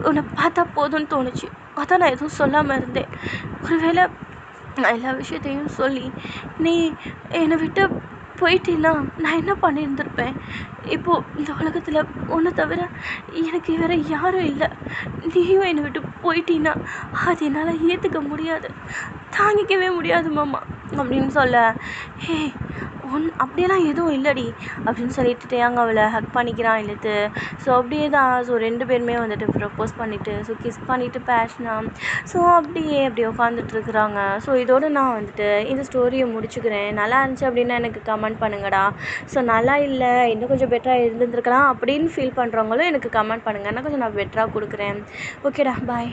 உன்னை பார்த்தா போதும்னு தோணுச்சு, அதான் நான் எதுவும் சொல்லாமல் இருந்தேன். ஒருவேளை நான் எல்லா விஷயத்தையும் சொல்லி நீ என்னை விட்டு போயிட்டீன்னா நான் என்ன பண்ணியிருந்திருப்பேன்? இப்போது இந்த உலகத்தில் ஒன்றை தவிர எனக்கு வேறு யாரும் இல்லை. நீயும் என்னை விட்டு போயிட்டீன்னா அது என்னால் ஏற்றுக்க முடியாது, தாங்கிக்கவே முடியாது மாமா அப்படின்னு சொல்ல, ஹே அப்படியெல்லாம் எதுவும் இல்லடி அப்படின்னு சொல்லிட்டு தேங்க அவளை ஹக் பண்ணிக்கிறான் இழுத்து. ஸோ அப்படியே தான். ஸோ 2 பேருமே வந்துட்டு ப்ரப்போஸ் பண்ணிவிட்டு ஸோ கிஸ் பண்ணிவிட்டு பேசினான். ஸோ அப்படியே உட்காந்துட்ருக்குறாங்க. ஸோ இதோடு நான் வந்துட்டு இந்த ஸ்டோரியை முடிச்சுக்கிறேன். நல்லா இருந்துச்சு அப்படின்னா எனக்கு கமெண்ட் பண்ணுங்கடா. ஸோ நல்லா இல்லை, இன்னும் கொஞ்சம் பெட்டராக இருந்திருக்கலாம் அப்படின்னு ஃபீல் பண்ணுறவங்களும் எனக்கு கமெண்ட் பண்ணுங்கள். நான் கொஞ்சம் பெட்டராக கொடுக்குறேன். ஓகேடா, பாய்.